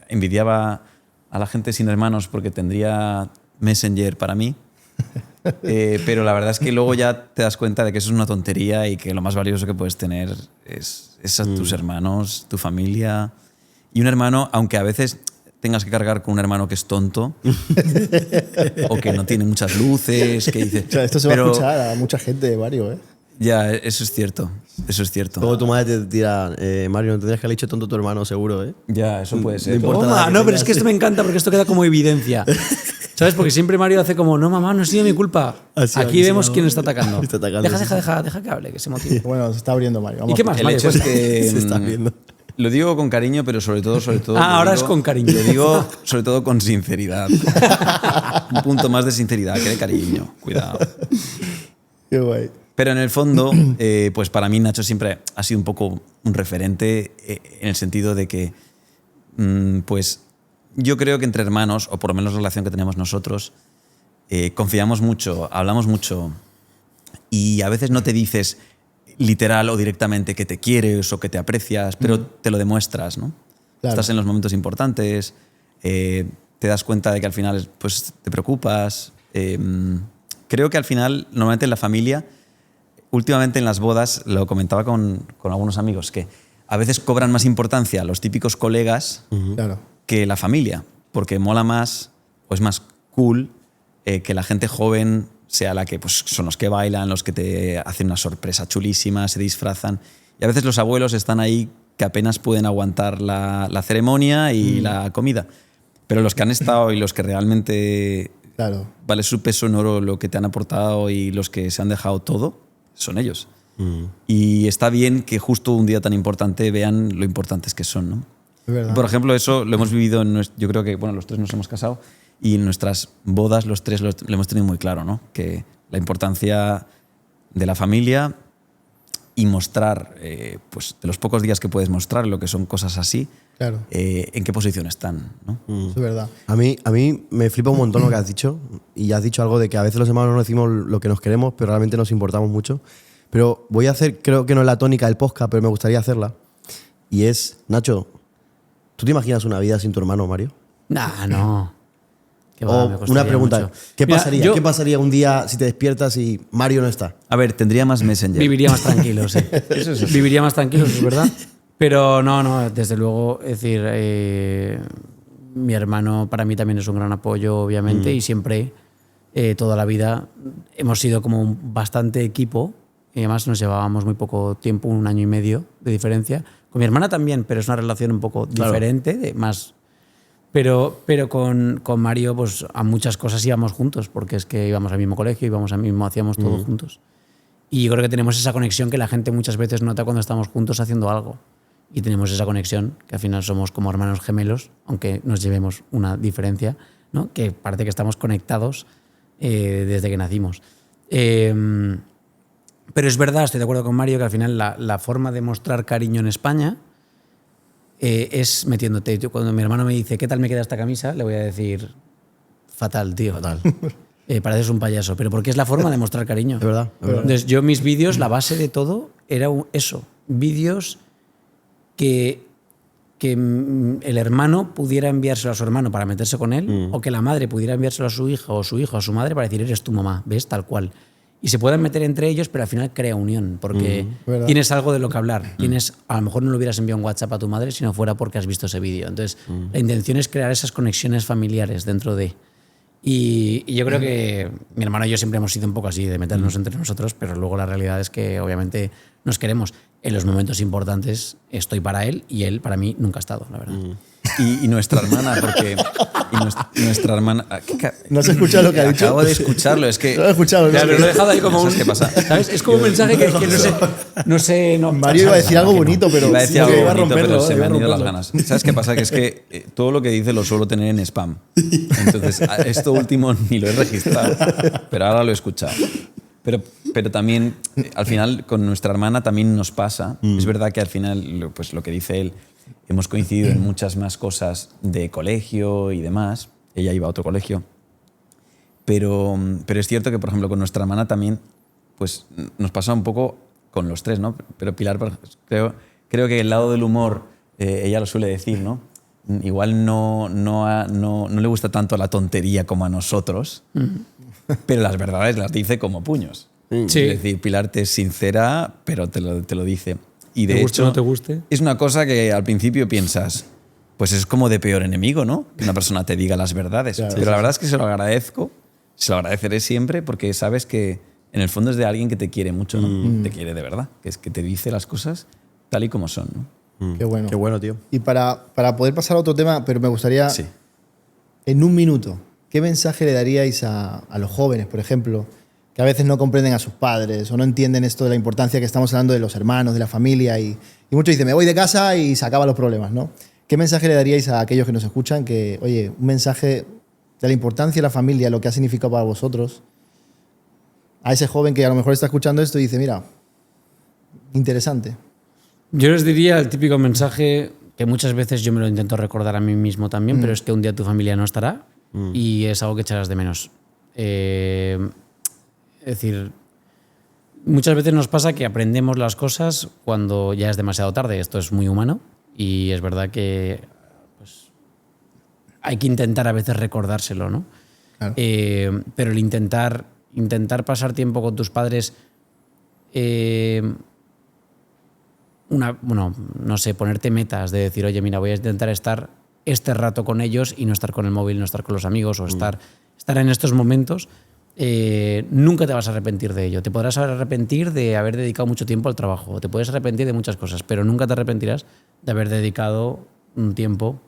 Speaker 3: envidiaba a la gente sin hermanos porque tendría Messenger para mí. Pero la verdad es que luego ya te das cuenta de que eso es una tontería y que lo más valioso que puedes tener es a tus hermanos, tu familia. Y un hermano, aunque a veces tengas que cargar con un hermano que es tonto o que no tiene muchas luces, que dice...
Speaker 1: O sea, esto se va a escuchar a mucha gente, Mario, ¿eh?
Speaker 3: Ya, eso es cierto. Eso es cierto.
Speaker 4: Luego tu madre te tira, Mario, no tendrías que haber dicho tonto a tu hermano, seguro, ¿eh?
Speaker 3: Ya, eso puede ser.
Speaker 4: No importa
Speaker 2: Toma,
Speaker 4: nada que
Speaker 2: no, pero
Speaker 4: tengas.
Speaker 2: es que esto me encanta porque esto queda como evidencia. ¿Sabes? Porque siempre Mario hace como, no, mamá, no ha sido mi culpa.
Speaker 4: Así,
Speaker 2: Aquí
Speaker 4: aquí
Speaker 2: vemos
Speaker 4: se
Speaker 2: quién
Speaker 4: va.
Speaker 2: está atacando.
Speaker 4: Está atacando,
Speaker 2: Deja que hable, que se motive.
Speaker 1: Bueno, se está abriendo Mario. Vamos
Speaker 2: ¿Y qué más,
Speaker 3: El
Speaker 2: Mario?
Speaker 3: hecho es
Speaker 2: Cuenta.
Speaker 3: que...
Speaker 4: Se está viendo.
Speaker 3: Lo digo con cariño, pero sobre todo
Speaker 2: ahora
Speaker 3: lo
Speaker 2: es
Speaker 3: digo-
Speaker 2: con cariño.
Speaker 3: Lo digo sobre todo con sinceridad. Un punto más de sinceridad que de cariño. Cuidado.
Speaker 1: Qué guay.
Speaker 3: Pero en el fondo, pues para mí Nacho siempre ha sido un poco un referente en el sentido de que, pues yo creo que entre hermanos, o por lo menos la relación que tenemos nosotros, confiamos mucho, hablamos mucho y a veces no te dices literal o directamente que te quieres o que te aprecias, pero te lo demuestras, ¿no?
Speaker 1: Claro.
Speaker 3: Estás en los momentos importantes, te das cuenta de que al final pues, te preocupas. Creo que al final, normalmente en la familia, últimamente en las bodas, lo comentaba con algunos amigos, que a veces cobran más importancia los típicos colegas
Speaker 1: Claro.
Speaker 3: que la familia, porque mola más o es más cool que la gente joven sea la que pues, son los que bailan, los que te hacen una sorpresa chulísima, se disfrazan. Y a veces los abuelos están ahí que apenas pueden aguantar la ceremonia y la comida. Pero los que han estado y los que realmente
Speaker 1: Claro.
Speaker 3: vale su peso en oro lo que te han aportado y los que se han dejado todo, son ellos. Y está bien que justo un día tan importante vean lo importantes que son, ¿no?
Speaker 1: Es verdad.
Speaker 3: Por ejemplo, eso lo hemos vivido yo creo que, bueno, los 3 nos hemos casado y en nuestras bodas los 3 lo hemos tenido muy claro, ¿no? Que la importancia de la familia y mostrar, pues de los pocos días que puedes mostrar lo que son cosas así,
Speaker 1: Claro.
Speaker 3: en qué posición están, ¿no?
Speaker 1: Es verdad.
Speaker 4: A mí me flipa un montón lo que has dicho. Y has dicho algo de que a veces los hermanos no decimos lo que nos queremos, pero realmente nos importamos mucho. Pero voy a hacer, creo que no es la tónica del podcast, pero me gustaría hacerla. Y es, Nacho, ¿tú te imaginas una vida sin tu hermano, Mario?
Speaker 2: Nah, no. Qué va, me
Speaker 4: O
Speaker 2: costaría
Speaker 4: una pregunta,
Speaker 2: mucho.
Speaker 4: ¿qué
Speaker 2: Mira,
Speaker 4: pasaría?
Speaker 2: yo
Speaker 4: ¿Qué pasaría un día si te despiertas y Mario no está?
Speaker 3: A ver, tendría más Messenger.
Speaker 2: viviría más tranquilo, sí. Viviría más tranquilo, eso es verdad. Pero no, desde luego, es decir, mi hermano para mí también es un gran apoyo, obviamente, y siempre, toda la vida, hemos sido como bastante equipo. Y además nos llevábamos muy poco tiempo, 1 año y medio de diferencia. Con mi hermana también, pero es una relación un poco diferente, más... Pero con Mario, pues a muchas cosas íbamos juntos, porque es que íbamos al mismo colegio, íbamos al mismo, hacíamos todo juntos. Y yo creo que tenemos esa conexión que la gente muchas veces nota cuando estamos juntos haciendo algo. Y tenemos esa conexión, que al final somos como hermanos gemelos, aunque nos llevemos una diferencia, ¿no? Que parece que estamos conectados desde que nacimos. Pero es verdad, estoy de acuerdo con Mario, que al final la forma de mostrar cariño en España es metiéndote. Cuando mi hermano me dice, ¿qué tal me queda esta camisa? Le voy a decir, fatal, tío. Fatal. Pareces un payaso. Pero porque es la forma de mostrar cariño.
Speaker 4: Es verdad.
Speaker 2: Entonces, yo mis vídeos, la base de todo era eso. Vídeos que el hermano pudiera enviárselo a su hermano para meterse con él, o que la madre pudiera enviárselo a su hijo o su hijo a su madre para decir, eres tu mamá, ¿ves? Tal cual. Y se puedan meter entre ellos, pero al final crea unión, porque
Speaker 1: ¿verdad?
Speaker 2: tienes algo de lo que hablar. A lo mejor no lo hubieras enviado un WhatsApp a tu madre si no fuera porque has visto ese vídeo. Entonces, la intención es crear esas conexiones familiares dentro de... Y yo creo que mi hermano y yo siempre hemos sido un poco así, de meternos entre nosotros, pero luego la realidad es que obviamente nos queremos. En los momentos importantes estoy para él y él para mí nunca ha estado, la verdad.
Speaker 3: Y nuestra hermana, porque... nuestra hermana...
Speaker 1: No se escucha lo que ha dicho.
Speaker 3: Acabo de escucharlo, es que...
Speaker 1: No lo he escuchado.
Speaker 2: Claro, pero lo he dejado ahí como un...
Speaker 3: ¿Sabes qué pasa?
Speaker 2: ¿Sabes? Es como un mensaje que no sé...
Speaker 1: Mario iba a decir algo bonito, pero...
Speaker 3: Iba a decir
Speaker 1: sí,
Speaker 3: algo
Speaker 1: que iba a
Speaker 3: bonito, pero
Speaker 1: romperlo,
Speaker 3: se me
Speaker 1: iba a
Speaker 3: han ido las
Speaker 1: romperlo.
Speaker 3: ganas. ¿Sabes qué pasa? Que es que todo lo que dice lo suelo tener en spam. Entonces, esto último ni lo he registrado, pero ahora lo he escuchado. Pero también, al final, con nuestra hermana también nos pasa. Es verdad que al final, pues lo que dice él, hemos coincidido en muchas más cosas de colegio y demás. Ella iba a otro colegio. Pero es cierto que, por ejemplo, con nuestra hermana también pues, nos pasa un poco con los tres, ¿no? Pero Pilar, creo que el lado del humor, ella lo suele decir, ¿no? Igual no le gusta tanto la tontería como a nosotros, pero las verdades las dice como puños.
Speaker 2: Sí.
Speaker 3: Es decir, Pilar te es sincera, pero te lo dice. Y de
Speaker 2: ¿Te guste
Speaker 3: hecho,
Speaker 2: o no te guste?
Speaker 3: es una cosa que al principio piensas, pues es como de peor enemigo, ¿no? Que una persona te diga las verdades.
Speaker 1: Claro,
Speaker 3: pero la verdad es que se lo agradezco, se lo agradeceré siempre porque sabes que en el fondo es de alguien que te quiere mucho, ¿no? Te quiere de verdad, que es que te dice las cosas tal y como son, ¿no?
Speaker 1: Qué bueno.
Speaker 4: Qué bueno, tío.
Speaker 1: Y para poder pasar a otro tema, pero me gustaría,
Speaker 3: Sí.
Speaker 1: en un minuto, ¿qué mensaje le daríais a los jóvenes, por ejemplo, que a veces no comprenden a sus padres o no entienden esto de la importancia que estamos hablando de los hermanos, de la familia? Y muchos dicen, me voy de casa y se acaban los problemas, ¿no? ¿Qué mensaje le daríais a aquellos que nos escuchan? Que, oye, un mensaje de la importancia de la familia, lo que ha significado para vosotros, a ese joven que a lo mejor está escuchando esto y dice, mira, interesante.
Speaker 2: Yo les diría el típico mensaje que muchas veces yo me lo intento recordar a mí mismo también, pero es que un día tu familia no estará y es algo que echarás de menos. Es decir, muchas veces nos pasa que aprendemos las cosas cuando ya es demasiado tarde. Esto es muy humano y es verdad que pues, hay que intentar a veces recordárselo, ¿no?
Speaker 1: Claro.
Speaker 2: Pero el intentar pasar tiempo con tus padres, no sé, ponerte metas de decir, oye, mira, voy a intentar estar este rato con ellos y no estar con el móvil, no estar con los amigos o estar en estos momentos, nunca te vas a arrepentir de ello. Te podrás arrepentir de haber dedicado mucho tiempo al trabajo, te puedes arrepentir de muchas cosas, pero nunca te arrepentirás de haber dedicado un tiempo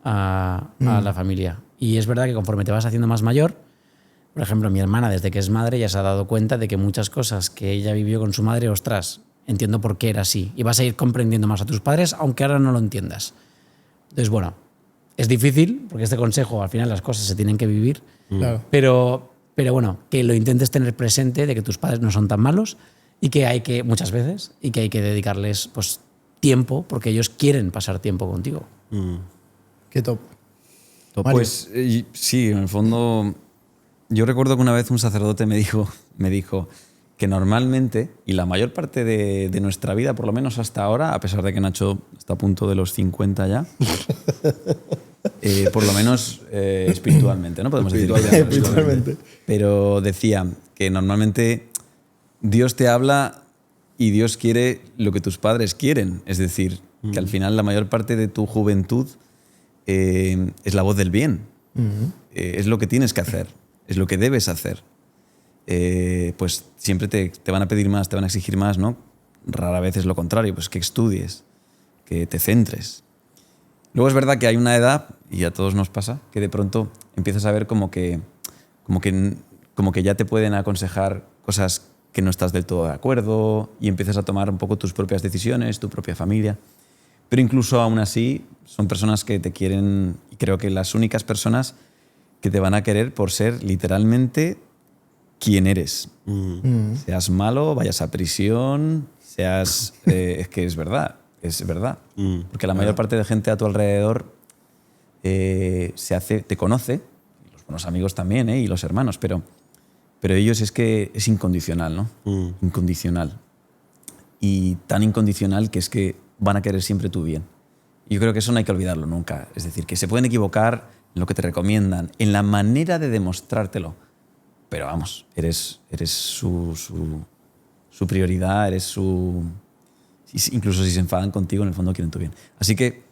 Speaker 2: a la familia. Y es verdad que conforme te vas haciendo más mayor, por ejemplo, mi hermana, desde que es madre, ya se ha dado cuenta de que muchas cosas que ella vivió con su madre, ostras, entiendo por qué era así. Y vas a ir comprendiendo más a tus padres, aunque ahora no lo entiendas. Entonces, bueno, es difícil, porque este consejo, al final las cosas se tienen que vivir,
Speaker 1: Claro.
Speaker 2: pero bueno, que lo intentes tener presente de que tus padres no son tan malos y que hay que, muchas veces, y que hay que dedicarles pues, tiempo, porque ellos quieren pasar tiempo contigo.
Speaker 1: Qué top. Mario.
Speaker 3: Pues sí, en el fondo, yo recuerdo que una vez un sacerdote me dijo que normalmente, y la mayor parte de nuestra vida, por lo menos hasta ahora, a pesar de que Nacho está a punto de los 50 ya, por lo menos espiritualmente, ¿no? Podemos decir.
Speaker 1: Espiritualmente.
Speaker 3: Pero decía que normalmente Dios te habla y Dios quiere lo que tus padres quieren. Es decir, que al final la mayor parte de tu juventud es la voz del bien. Es lo que tienes que hacer, es lo que debes hacer. Pues siempre te van a pedir más, te van a exigir más, ¿no? Rara vez es lo contrario, pues que estudies, que te centres. Luego es verdad que hay una edad, y a todos nos pasa, que de pronto empiezas a ver como que ya te pueden aconsejar cosas que no estás del todo de acuerdo y empiezas a tomar un poco tus propias decisiones, tu propia familia. Pero incluso aún así son personas que te quieren, y creo que las únicas personas que te van a querer por ser literalmente quien eres. Seas malo, vayas a prisión, seas... es que es verdad. Porque la mayor parte de gente a tu alrededor te conoce, y los buenos amigos también, y los hermanos, pero ellos es que es incondicional, ¿no? Incondicional. Y tan incondicional que es que van a querer siempre tu bien. Y yo creo que eso no hay que olvidarlo nunca. Es decir, que se pueden equivocar en lo que te recomiendan, en la manera de demostrártelo. Pero vamos, eres su prioridad, eres su... Incluso si se enfadan contigo, en el fondo quieren tu bien. Así que,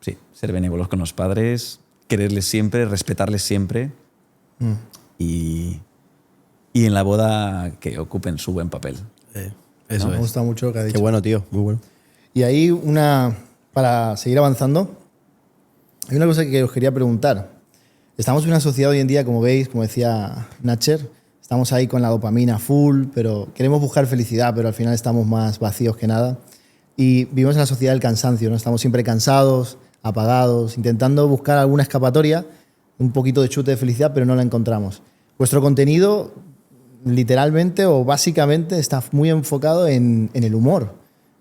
Speaker 3: sí, ser benévolos con los padres, quererles siempre, respetarles siempre Y en la boda que ocupen su buen papel.
Speaker 4: Eso
Speaker 1: Me
Speaker 4: es.
Speaker 1: gusta mucho lo que ha dicho.
Speaker 4: Qué bueno, tío. Muy bueno.
Speaker 1: Y ahí para seguir avanzando, hay una cosa que os quería preguntar. Estamos en una sociedad hoy en día, como veis, como decía Natcher, estamos ahí con la dopamina full, pero queremos buscar felicidad, pero al final estamos más vacíos que nada. Y vivimos en la sociedad del cansancio, ¿no? Estamos siempre cansados, apagados, intentando buscar alguna escapatoria, un poquito de chute de felicidad, pero no la encontramos. Vuestro contenido, literalmente o básicamente, está muy enfocado en el humor,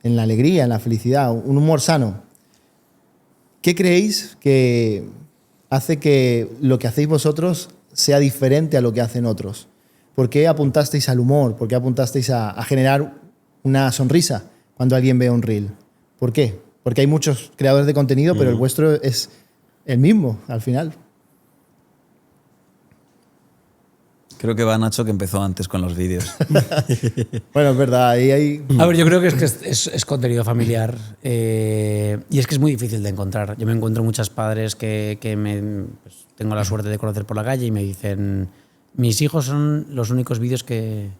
Speaker 1: en la alegría, en la felicidad, un humor sano. ¿Qué creéis que hace que lo que hacéis vosotros sea diferente a lo que hacen otros? ¿Por qué apuntasteis al humor? ¿Por qué apuntasteis a generar una sonrisa cuando alguien ve un reel? ¿Por qué? Porque hay muchos creadores de contenido, pero el vuestro es el mismo al final.
Speaker 3: Creo que va Nacho, que empezó antes con los vídeos.
Speaker 1: Bueno, es verdad, ahí hay...
Speaker 2: A ver, yo creo que es contenido familiar y es que es muy difícil de encontrar. Yo me encuentro muchos padres que pues, tengo la suerte de conocer por la calle y me dicen, mis hijos son los únicos vídeos que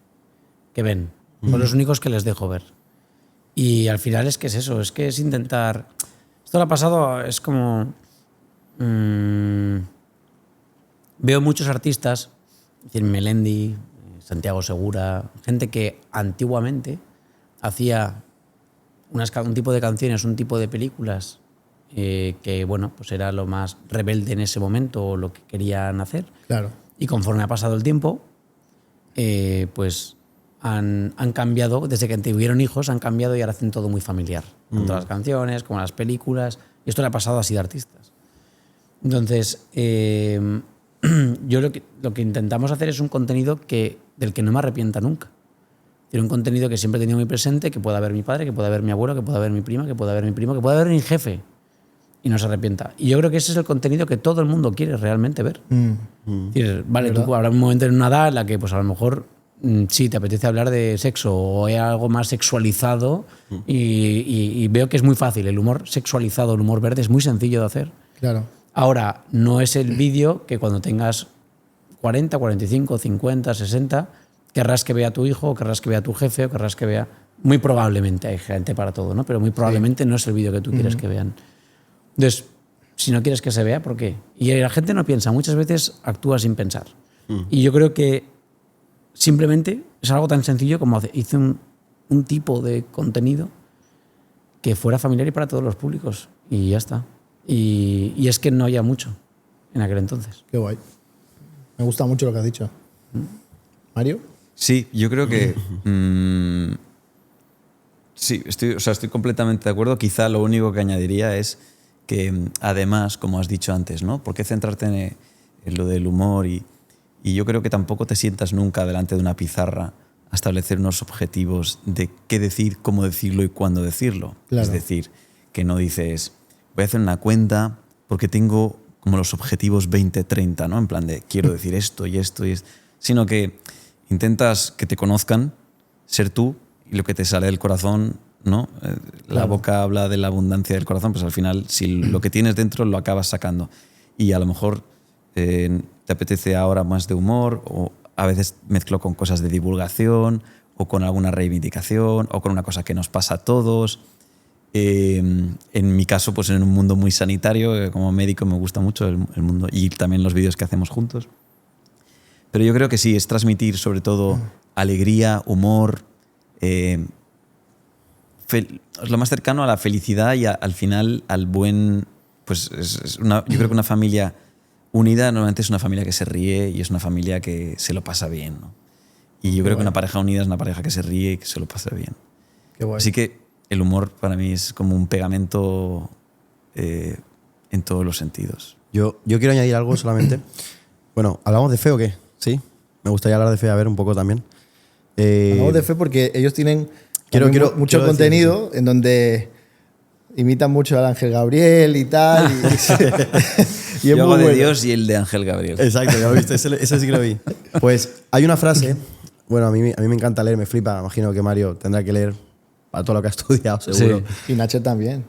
Speaker 2: ven, son los únicos que les dejo ver. Y al final es que es eso, es que es intentar... Esto lo ha pasado, es como... veo muchos artistas, es decir, Melendi, Santiago Segura, gente que antiguamente hacía un tipo de canciones, un tipo de películas que, bueno, pues era lo más rebelde en ese momento o lo que querían hacer.
Speaker 1: Claro.
Speaker 2: Y conforme ha pasado el tiempo, pues han cambiado, desde que tuvieron hijos, han cambiado y ahora hacen todo muy familiar. Tanto las canciones como las películas. Y esto le ha pasado así de artistas. Entonces, yo lo que intentamos hacer es un contenido del que no me arrepienta nunca. Tiene un contenido que siempre he tenido muy presente, que pueda ver mi padre, que pueda ver mi abuelo, que pueda ver mi prima, que pueda ver mi primo, que pueda ver mi jefe y no se arrepienta. Y yo creo que ese es el contenido que todo el mundo quiere realmente ver. Es decir, vale, tú habrá un momento en una edad en la que pues a lo mejor sí te apetece hablar de sexo o hay algo más sexualizado y veo que es muy fácil. El humor sexualizado, el humor verde es muy sencillo de hacer.
Speaker 1: Claro.
Speaker 2: Ahora, no es el vídeo que cuando tengas 40, 45, 50, 60, querrás que vea tu hijo, o querrás que vea tu jefe, o querrás que vea... Muy probablemente, hay gente para todo, ¿no? Pero muy probablemente no es el vídeo que tú quieres que vean. Entonces, si no quieres que se vea, ¿por qué? Y la gente no piensa, muchas veces actúa sin pensar. Y yo creo que simplemente es algo tan sencillo como hice un tipo de contenido que fuera familiar y para todos los públicos. Y ya está. Y es que no había mucho en aquel entonces.
Speaker 1: Qué guay. Me gusta mucho lo que has dicho. ¿Mario?
Speaker 3: Sí, yo creo que... sí, estoy completamente de acuerdo. Quizá lo único que añadiría es que, además, como has dicho antes, ¿no? ¿Por qué centrarte en lo del humor? Y yo creo que tampoco te sientas nunca delante de una pizarra a establecer unos objetivos de qué decir, cómo decirlo y cuándo decirlo.
Speaker 1: Claro.
Speaker 3: Es decir, que no dices, voy a hacer una cuenta porque tengo como los objetivos 20-30, ¿no? En plan de quiero decir esto y esto y esto. Sino que intentas que te conozcan, ser tú y lo que te sale del corazón, ¿no? La boca habla de la abundancia del corazón, pues al final si lo que tienes dentro lo acabas sacando. Y a lo mejor te apetece ahora más de humor o a veces mezclo con cosas de divulgación o con alguna reivindicación o con una cosa que nos pasa a todos. En mi caso, pues en un mundo muy sanitario, como médico me gusta mucho el mundo y también los vídeos que hacemos juntos. Pero yo creo que sí, es transmitir sobre todo alegría, humor, lo más cercano a la felicidad y al final al buen... Pues yo creo que una familia unida normalmente es una familia que se ríe y es una familia que se lo pasa bien, ¿no? Y yo creo que una pareja unida es una pareja que se ríe y que se lo pasa bien.
Speaker 1: Qué guay.
Speaker 3: Así que el humor para mí es como un pegamento en todos los sentidos.
Speaker 4: Yo quiero añadir algo solamente. Bueno, ¿hablamos de fe o qué? Sí. Me gustaría hablar de fe, a ver, un poco también.
Speaker 1: Hablamos de fe porque ellos tienen
Speaker 4: Quiero
Speaker 1: mucho
Speaker 4: decir
Speaker 1: contenido en donde imitan mucho al Ángel Gabriel y tal. Y es
Speaker 3: Yo hago
Speaker 1: muy
Speaker 3: de
Speaker 1: bueno.
Speaker 3: Dios y el de Ángel Gabriel.
Speaker 4: Exacto, ya lo viste, ese sí que lo vi. Pues hay una frase, bueno, a mí me encanta leer, me flipa, imagino que Mario tendrá que leer para todo lo que ha estudiado, seguro.
Speaker 2: Sí.
Speaker 1: Y Nacho también.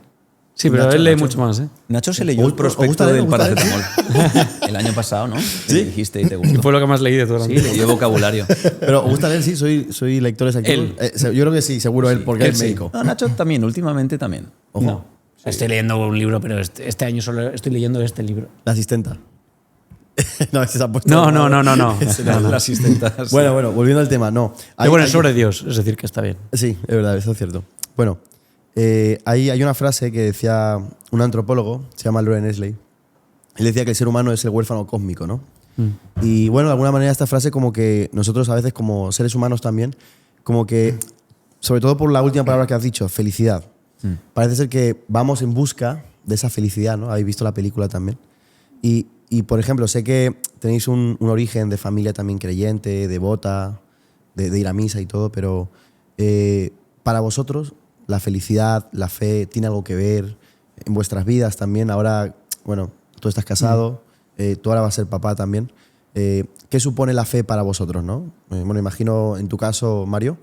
Speaker 2: Sí, pero él lee mucho más, ¿eh?
Speaker 3: Nacho se leyó el
Speaker 4: ¿Os
Speaker 3: prospecto
Speaker 4: gusta leer?
Speaker 3: del
Speaker 4: ¿Os gusta leer?
Speaker 3: paracetamol el año pasado, ¿no? Sí. Me dijiste y te gustó.
Speaker 2: Fue lo que más leí de todo el
Speaker 3: Sí,
Speaker 2: año.
Speaker 3: leyó vocabulario.
Speaker 4: Pero ¿os gusta leer? Sí, soy lector activo. Yo creo que sí, seguro él, porque es
Speaker 2: él sí.
Speaker 4: médico.
Speaker 3: No, Nacho también, últimamente también.
Speaker 4: Ojo.
Speaker 2: No. Estoy leyendo un libro, pero este año solo estoy leyendo este libro.
Speaker 4: La asistenta. No, ese se ha puesto.
Speaker 2: No.
Speaker 3: La asistenta.
Speaker 4: Bueno, volviendo al tema, no.
Speaker 2: Pero bueno, es sobre Dios, es decir, que está bien.
Speaker 4: Sí, es verdad, eso es cierto. Bueno, hay una frase que decía un antropólogo, se llama Loren Esley. Él decía que el ser humano es el huérfano cósmico, ¿no? Y bueno, de alguna manera esta frase como que nosotros a veces como seres humanos también, como que, sobre todo por la última palabra que has dicho, felicidad. Parece ser que vamos en busca de esa felicidad, ¿no? Habéis visto la película también. Y por ejemplo, sé que tenéis un origen de familia también creyente, devota, de ir a misa y todo, pero para vosotros la felicidad, la fe, ¿tiene algo que ver en vuestras vidas también? Ahora, bueno, tú estás casado, tú ahora vas a ser papá también. ¿Qué supone la fe para vosotros, no? Bueno, imagino en tu caso, Mario,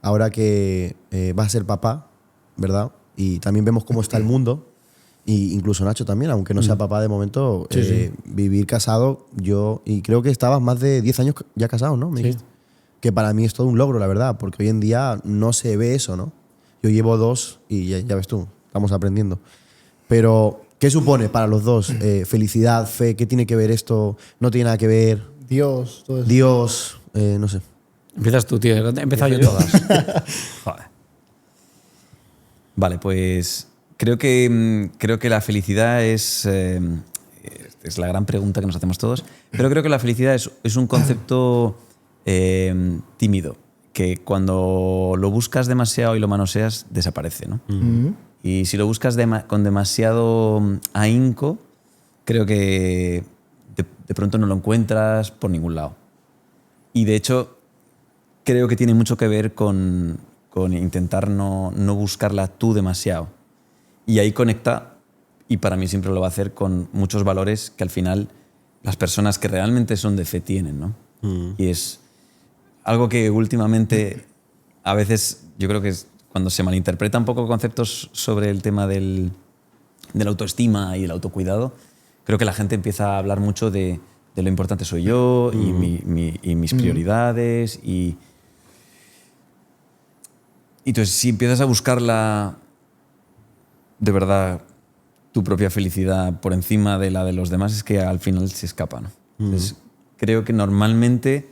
Speaker 4: ahora que vas a ser papá, ¿verdad? Y también vemos cómo está el mundo. Y incluso Nacho también, aunque no sea papá de momento,
Speaker 2: Sí.
Speaker 4: vivir casado, y creo que estabas más de 10 años ya casado, ¿no? Me dijiste. Que para mí es todo un logro, la verdad, porque hoy en día no se ve eso, ¿no? Yo llevo 2 y ya ves tú, estamos aprendiendo. Pero, ¿qué supone para los dos? Felicidad, fe, ¿qué tiene que ver esto? ¿No tiene nada que ver?
Speaker 1: Dios, todo eso.
Speaker 4: Dios, no sé.
Speaker 2: Empiezas tú, tío. He empezado yo todas.
Speaker 3: Joder. Vale, pues creo que la felicidad es la gran pregunta que nos hacemos todos, pero creo que la felicidad es un concepto tímido, que cuando lo buscas demasiado y lo manoseas, desaparece, ¿no? Y si lo buscas con demasiado ahínco, creo que de pronto no lo encuentras por ningún lado. Y de hecho, creo que tiene mucho que ver con intentar no buscarla tú demasiado. Y ahí conecta, y para mí siempre lo va a hacer, con muchos valores que al final las personas que realmente son de fe tienen, ¿no? Y es algo que últimamente a veces yo creo que es cuando se malinterpretan un poco conceptos sobre el tema de la autoestima y el autocuidado, creo que la gente empieza a hablar mucho de lo importante soy yo y mis prioridades y entonces si empiezas a buscarla de verdad tu propia felicidad por encima de la de los demás, es que al final se escapa, ¿no? Entonces, creo que normalmente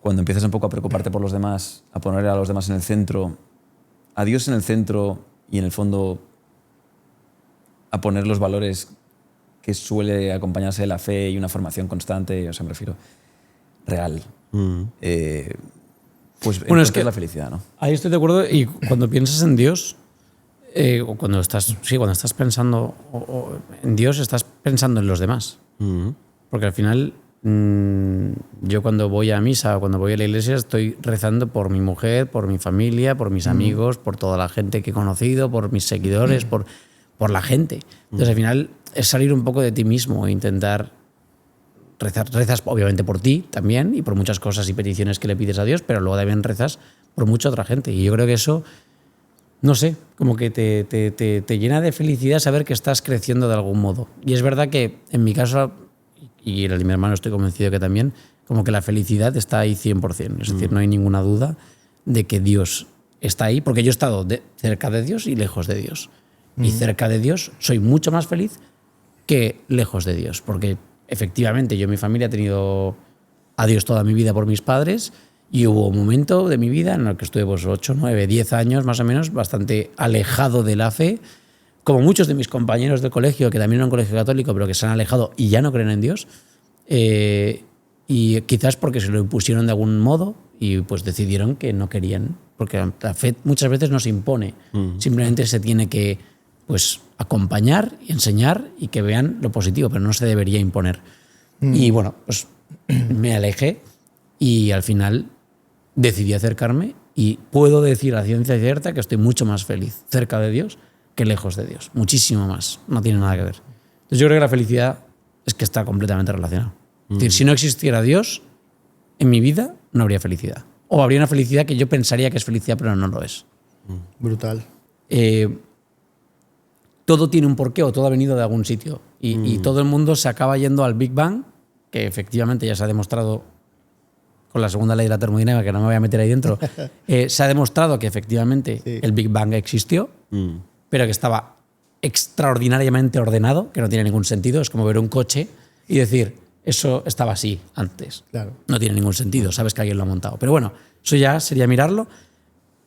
Speaker 3: cuando empiezas un poco a preocuparte por los demás, a poner a los demás en el centro, a Dios en el centro y en el fondo a poner los valores que suele acompañarse de la fe y una formación constante, o sea, me refiero real, pues
Speaker 2: Bueno, es que
Speaker 3: la felicidad, ¿no?
Speaker 2: Ahí estoy de acuerdo. Y cuando piensas en Dios, o cuando estás pensando en Dios, estás pensando en los demás. Porque al final, yo cuando voy a misa o cuando voy a la iglesia estoy rezando por mi mujer, por mi familia, por mis amigos, por toda la gente que he conocido, por mis seguidores, por la gente. Entonces al final es salir un poco de ti mismo e intentar rezas obviamente por ti también y por muchas cosas y peticiones que le pides a Dios, pero luego también rezas por mucha otra gente. Y yo creo que eso, no sé, como que te llena de felicidad saber que estás creciendo de algún modo. Y es verdad que en mi caso, y el de mi hermano estoy convencido que también, como que la felicidad está ahí 100%. Es decir, no hay ninguna duda de que Dios está ahí, porque yo he estado cerca de Dios y lejos de Dios. Y cerca de Dios soy mucho más feliz que lejos de Dios, porque efectivamente yo en mi familia he tenido a Dios toda mi vida por mis padres y hubo un momento de mi vida en el que estuve 8, 9, 10 años más o menos bastante alejado de la fe, como muchos de mis compañeros del colegio, que también eran un colegio católico, pero que se han alejado y ya no creen en Dios, y quizás porque se lo impusieron de algún modo y pues decidieron que no querían, porque la fe muchas veces no se impone, simplemente se tiene que pues acompañar y enseñar y que vean lo positivo, pero no se debería imponer. Y bueno, pues me alejé y al final decidí acercarme y puedo decir a ciencia cierta que estoy mucho más feliz cerca de Dios que lejos de Dios. Muchísimo más. No tiene nada que ver. Entonces yo creo que la felicidad es que está completamente relacionada. Es decir, si no existiera Dios, en mi vida no habría felicidad. O habría una felicidad que yo pensaría que es felicidad, pero no lo es.
Speaker 1: Brutal.
Speaker 2: todo tiene un porqué o todo ha venido de algún sitio. Y todo el mundo se acaba yendo al Big Bang, que efectivamente ya se ha demostrado con la segunda ley de la termodinámica, que no me voy a meter ahí dentro, se ha demostrado que efectivamente el Big Bang existió, pero que estaba extraordinariamente ordenado, que no tiene ningún sentido. Es como ver un coche y decir, eso estaba así antes.
Speaker 1: Claro.
Speaker 2: No tiene ningún sentido, sabes que alguien lo ha montado. Pero bueno, eso ya sería mirarlo,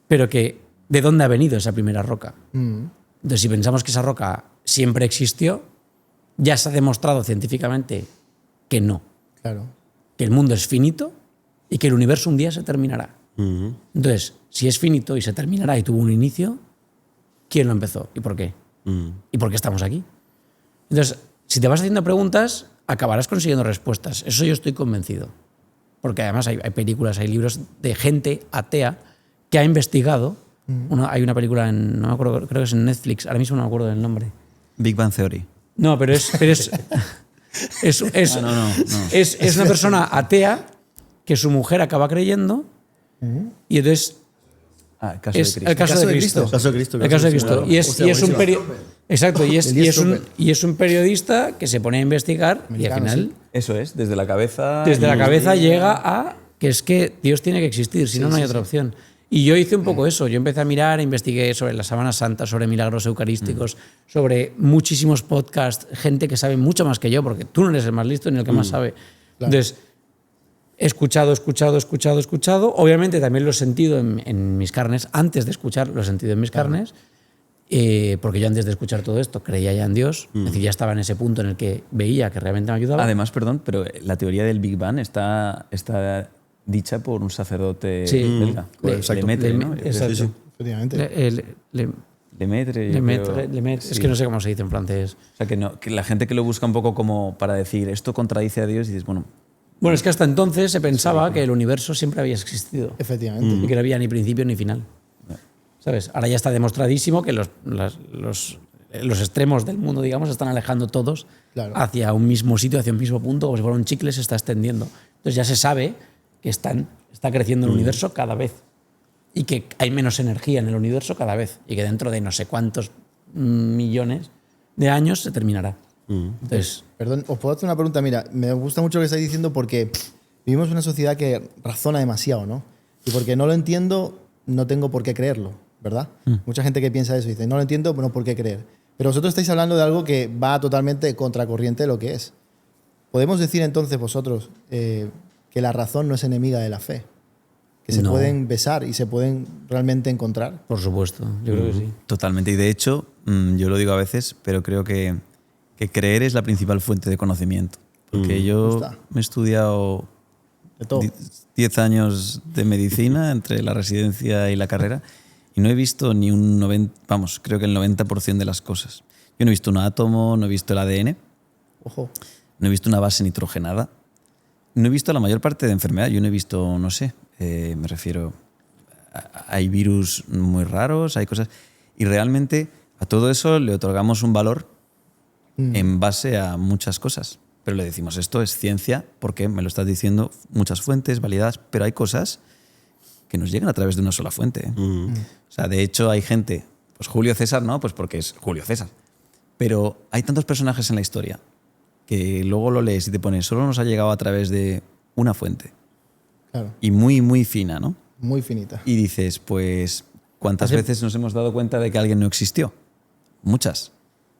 Speaker 2: pero que ¿de dónde ha venido esa primera roca? Entonces, si pensamos que esa roca siempre existió, ya se ha demostrado científicamente que no.
Speaker 1: Claro.
Speaker 2: Que el mundo es finito y que el universo un día se terminará. Entonces, si es finito y se terminará y tuvo un inicio, ¿quién lo empezó y por qué? ¿Y por qué estamos aquí? Entonces, si te vas haciendo preguntas, acabarás consiguiendo respuestas. Eso yo estoy convencido. Porque además hay películas, hay libros de gente atea que ha investigado. Hay una película, no me acuerdo, creo que es en Netflix, ahora mismo no me acuerdo del nombre.
Speaker 3: Big Bang Theory.
Speaker 2: No, pero es una persona atea que su mujer acaba creyendo y entonces
Speaker 3: El caso
Speaker 2: es
Speaker 3: de Cristo.
Speaker 2: el caso de Cristo.
Speaker 4: El caso de Cristo.
Speaker 2: El caso de Cristo.
Speaker 4: Claro.
Speaker 2: Y es un exacto, y es un periodista que se pone a investigar y al
Speaker 1: Americano,
Speaker 2: final
Speaker 3: Eso es, desde la cabeza.
Speaker 2: desde la cabeza llega a que es que Dios tiene que existir, si no, no hay otra opción. Y yo hice un poco eso. Yo empecé a mirar, investigué sobre la Sábana Santa, sobre milagros eucarísticos, sobre muchísimos podcasts, gente que sabe mucho más que yo, porque tú no eres el más listo ni el que más sabe.
Speaker 1: Claro.
Speaker 2: Entonces, he escuchado. Obviamente también lo he sentido en mis carnes. Antes de escuchar, lo he sentido en mis carnes. Porque yo antes de escuchar todo esto creía ya en Dios. Es decir, ya estaba en ese punto en el que veía que realmente me ayudaba.
Speaker 3: Además, perdón, pero la teoría del Big Bang está dicha por un sacerdote
Speaker 2: Sí.
Speaker 3: belga.
Speaker 4: Exacto.
Speaker 3: Lemaitre, ¿no?
Speaker 2: Exacto.
Speaker 4: Sí, sí.
Speaker 1: Efectivamente.
Speaker 3: Lemaitre, yo
Speaker 2: Lemaitre,
Speaker 3: creo.
Speaker 2: es que no sé cómo se dice en francés.
Speaker 3: O sea, que la gente que lo busca un poco como para decir esto contradice a Dios y dices, bueno,
Speaker 2: Bueno, es que hasta entonces se pensaba que el universo siempre había existido
Speaker 1: Efectivamente.
Speaker 2: y que no había ni principio ni final. ¿Sabes? Ahora ya está demostradísimo que los extremos del mundo, digamos, se están alejando todos
Speaker 1: Claro.
Speaker 2: hacia un mismo sitio, hacia un mismo punto, como si fuera un chicle, se está extendiendo. Entonces ya se sabe que está creciendo el universo cada vez y que hay menos energía en el universo cada vez y que dentro de no sé cuántos millones de años se terminará. Entonces,
Speaker 1: Perdón, os puedo hacer una pregunta. Mira, me gusta mucho lo que estáis diciendo porque vivimos en una sociedad que razona demasiado, ¿no? Y porque no lo entiendo, no tengo por qué creerlo, ¿verdad? Mucha gente que piensa eso dice, no lo entiendo, no por qué creer. Pero vosotros estáis hablando de algo que va totalmente contracorriente de lo que es. ¿Podemos decir entonces vosotros que la razón no es enemiga de la fe? Que se
Speaker 2: No.
Speaker 1: pueden besar y se pueden realmente encontrar.
Speaker 2: por supuesto, yo creo que sí.
Speaker 3: totalmente. Y de hecho, yo lo digo a veces, pero creo que creer es la principal fuente de conocimiento. Porque yo
Speaker 1: Justa.
Speaker 3: me he estudiado
Speaker 1: De todo.
Speaker 3: 10 años de medicina entre la residencia y la carrera y no he visto ni un 90, vamos, creo que el 90% de las cosas. Yo no he visto un átomo, no he visto el ADN,
Speaker 1: Ojo.
Speaker 3: no he visto una base nitrogenada, no he visto la mayor parte de enfermedades. Yo no he visto, no sé, me refiero, hay virus muy raros, hay cosas, y realmente a todo eso le otorgamos un valor en base a muchas cosas. Pero le decimos, esto es ciencia porque me lo estás diciendo muchas fuentes validadas, pero hay cosas que nos llegan a través de una sola fuente. O sea, de hecho hay gente, pues Julio César, ¿no? Pues porque es Julio César. Pero hay tantos personajes en la historia que luego lo lees y te pones, solo nos ha llegado a través de una fuente.
Speaker 1: Claro.
Speaker 3: Y muy, muy fina, ¿no?
Speaker 1: Muy finita.
Speaker 3: Y dices, pues, ¿cuántas veces nos hemos dado cuenta de que alguien no existió? Muchas.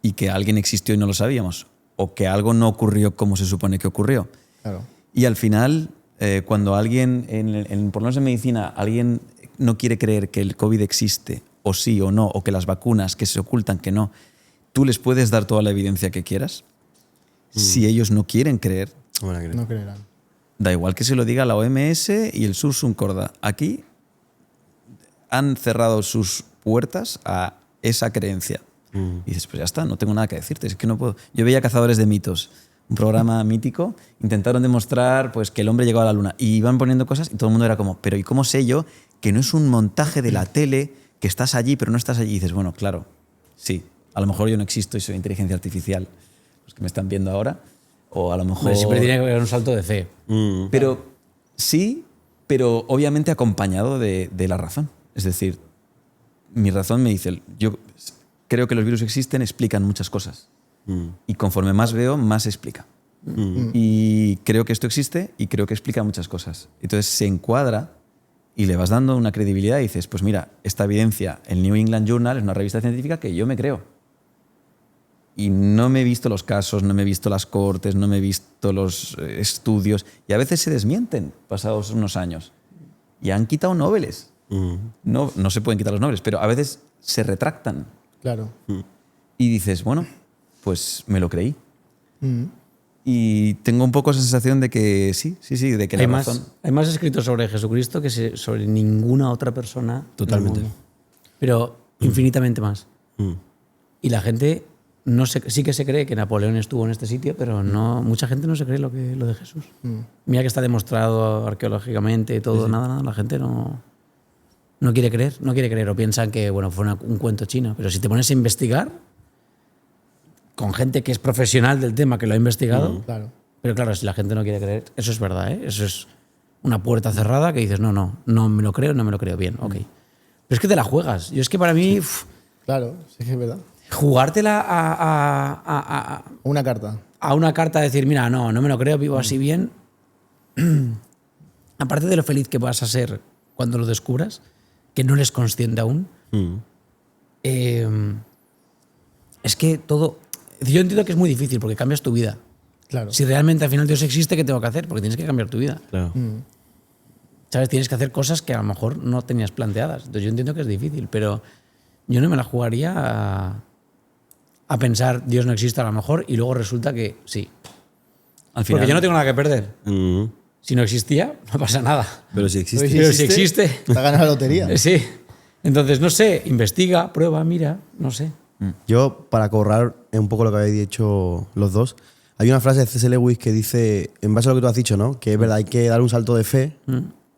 Speaker 3: Y que alguien existió y no lo sabíamos. O que algo no ocurrió como se supone que ocurrió.
Speaker 1: Claro.
Speaker 3: Y al final, cuando alguien, por lo menos en medicina, alguien no quiere creer que el COVID existe, o sí o no, o que las vacunas que se ocultan, que no, tú les puedes dar toda la evidencia que quieras. Si ellos no quieren creer,
Speaker 1: No creerán.
Speaker 3: da igual que se lo diga la OMS y el Sursum Corda. Aquí han cerrado sus puertas a esa creencia. Y dices, pues ya está, no tengo nada que decirte, es que no puedo. Yo veía Cazadores de Mitos, un programa mítico, intentaron demostrar pues, que el hombre llegó a la luna y iban poniendo cosas y todo el mundo era como, pero ¿y cómo sé yo que no es un montaje de la tele, que estás allí pero no estás allí? Y dices, bueno, claro, sí, a lo mejor yo no existo y soy inteligencia artificial, los que me están viendo ahora, o a lo mejor...
Speaker 2: Hombre, siempre tiene que haber un salto de fe.
Speaker 3: Pero sí, pero obviamente acompañado de la razón. Es decir, mi razón me dice, yo creo que los virus existen, explican muchas cosas. Y conforme más veo, más se explica. Y creo que esto existe y creo que explica muchas cosas. Entonces se encuadra y le vas dando una credibilidad y dices, pues mira, esta evidencia, el New England Journal es una revista científica que yo me creo. Y no me he visto los casos, no me he visto las cortes, no me he visto los estudios. Y a veces se desmienten pasados unos años. Y han quitado Nobeles. No se pueden quitar los Nobeles, pero a veces se retractan.
Speaker 1: Claro.
Speaker 3: Y dices, bueno, pues me lo creí. Y tengo un poco esa sensación de que sí, de que
Speaker 2: Hay
Speaker 3: la razón...
Speaker 2: hay más escritos sobre Jesucristo que sobre ninguna otra persona.
Speaker 4: Totalmente.
Speaker 2: del mundo. Pero infinitamente más. Y la gente sí que se cree que Napoleón estuvo en este sitio, pero no, mucha gente no se cree lo de Jesús. Mira que está demostrado arqueológicamente y todo, nada, la gente no quiere creer o piensan que bueno, fue un cuento chino. Pero si te pones a investigar con gente que es profesional del tema, que lo ha investigado,
Speaker 1: Claro.
Speaker 2: pero claro, si la gente no quiere creer, eso es verdad, ¿eh? Eso es una puerta cerrada que dices, no me lo creo, bien, ok. Pero es que te la juegas. Yo es que para mí,
Speaker 1: Claro, sí que es verdad.
Speaker 2: jugártela
Speaker 1: Una carta.
Speaker 2: a una carta, decir, mira, no me lo creo, vivo así bien, aparte de lo feliz que vas a ser cuando lo descubras, que no eres consciente aún, es que todo... Yo entiendo que es muy difícil porque cambias tu vida.
Speaker 1: Claro.
Speaker 2: Si realmente al final Dios existe, ¿qué tengo que hacer? Porque tienes que cambiar tu vida.
Speaker 4: Claro.
Speaker 2: ¿Sabes? Tienes que hacer cosas que a lo mejor no tenías planteadas. Entonces yo entiendo que es difícil, pero yo no me la jugaría a pensar Dios no existe a lo mejor y luego resulta que sí.
Speaker 3: Al final,
Speaker 2: Porque yo no tengo nada que perder. Si no existía, no pasa nada.
Speaker 4: Pero si existe.
Speaker 1: Oye,
Speaker 2: Pero si existe,
Speaker 1: Te ha ganado la lotería.
Speaker 2: sí. Entonces, no sé, investiga, prueba, mira, no sé.
Speaker 4: Yo, para corroborar un poco lo que habéis dicho los dos, hay una frase de C.S. Lewis que dice, en base a lo que tú has dicho, ¿no? Que es verdad, hay que dar un salto de fe,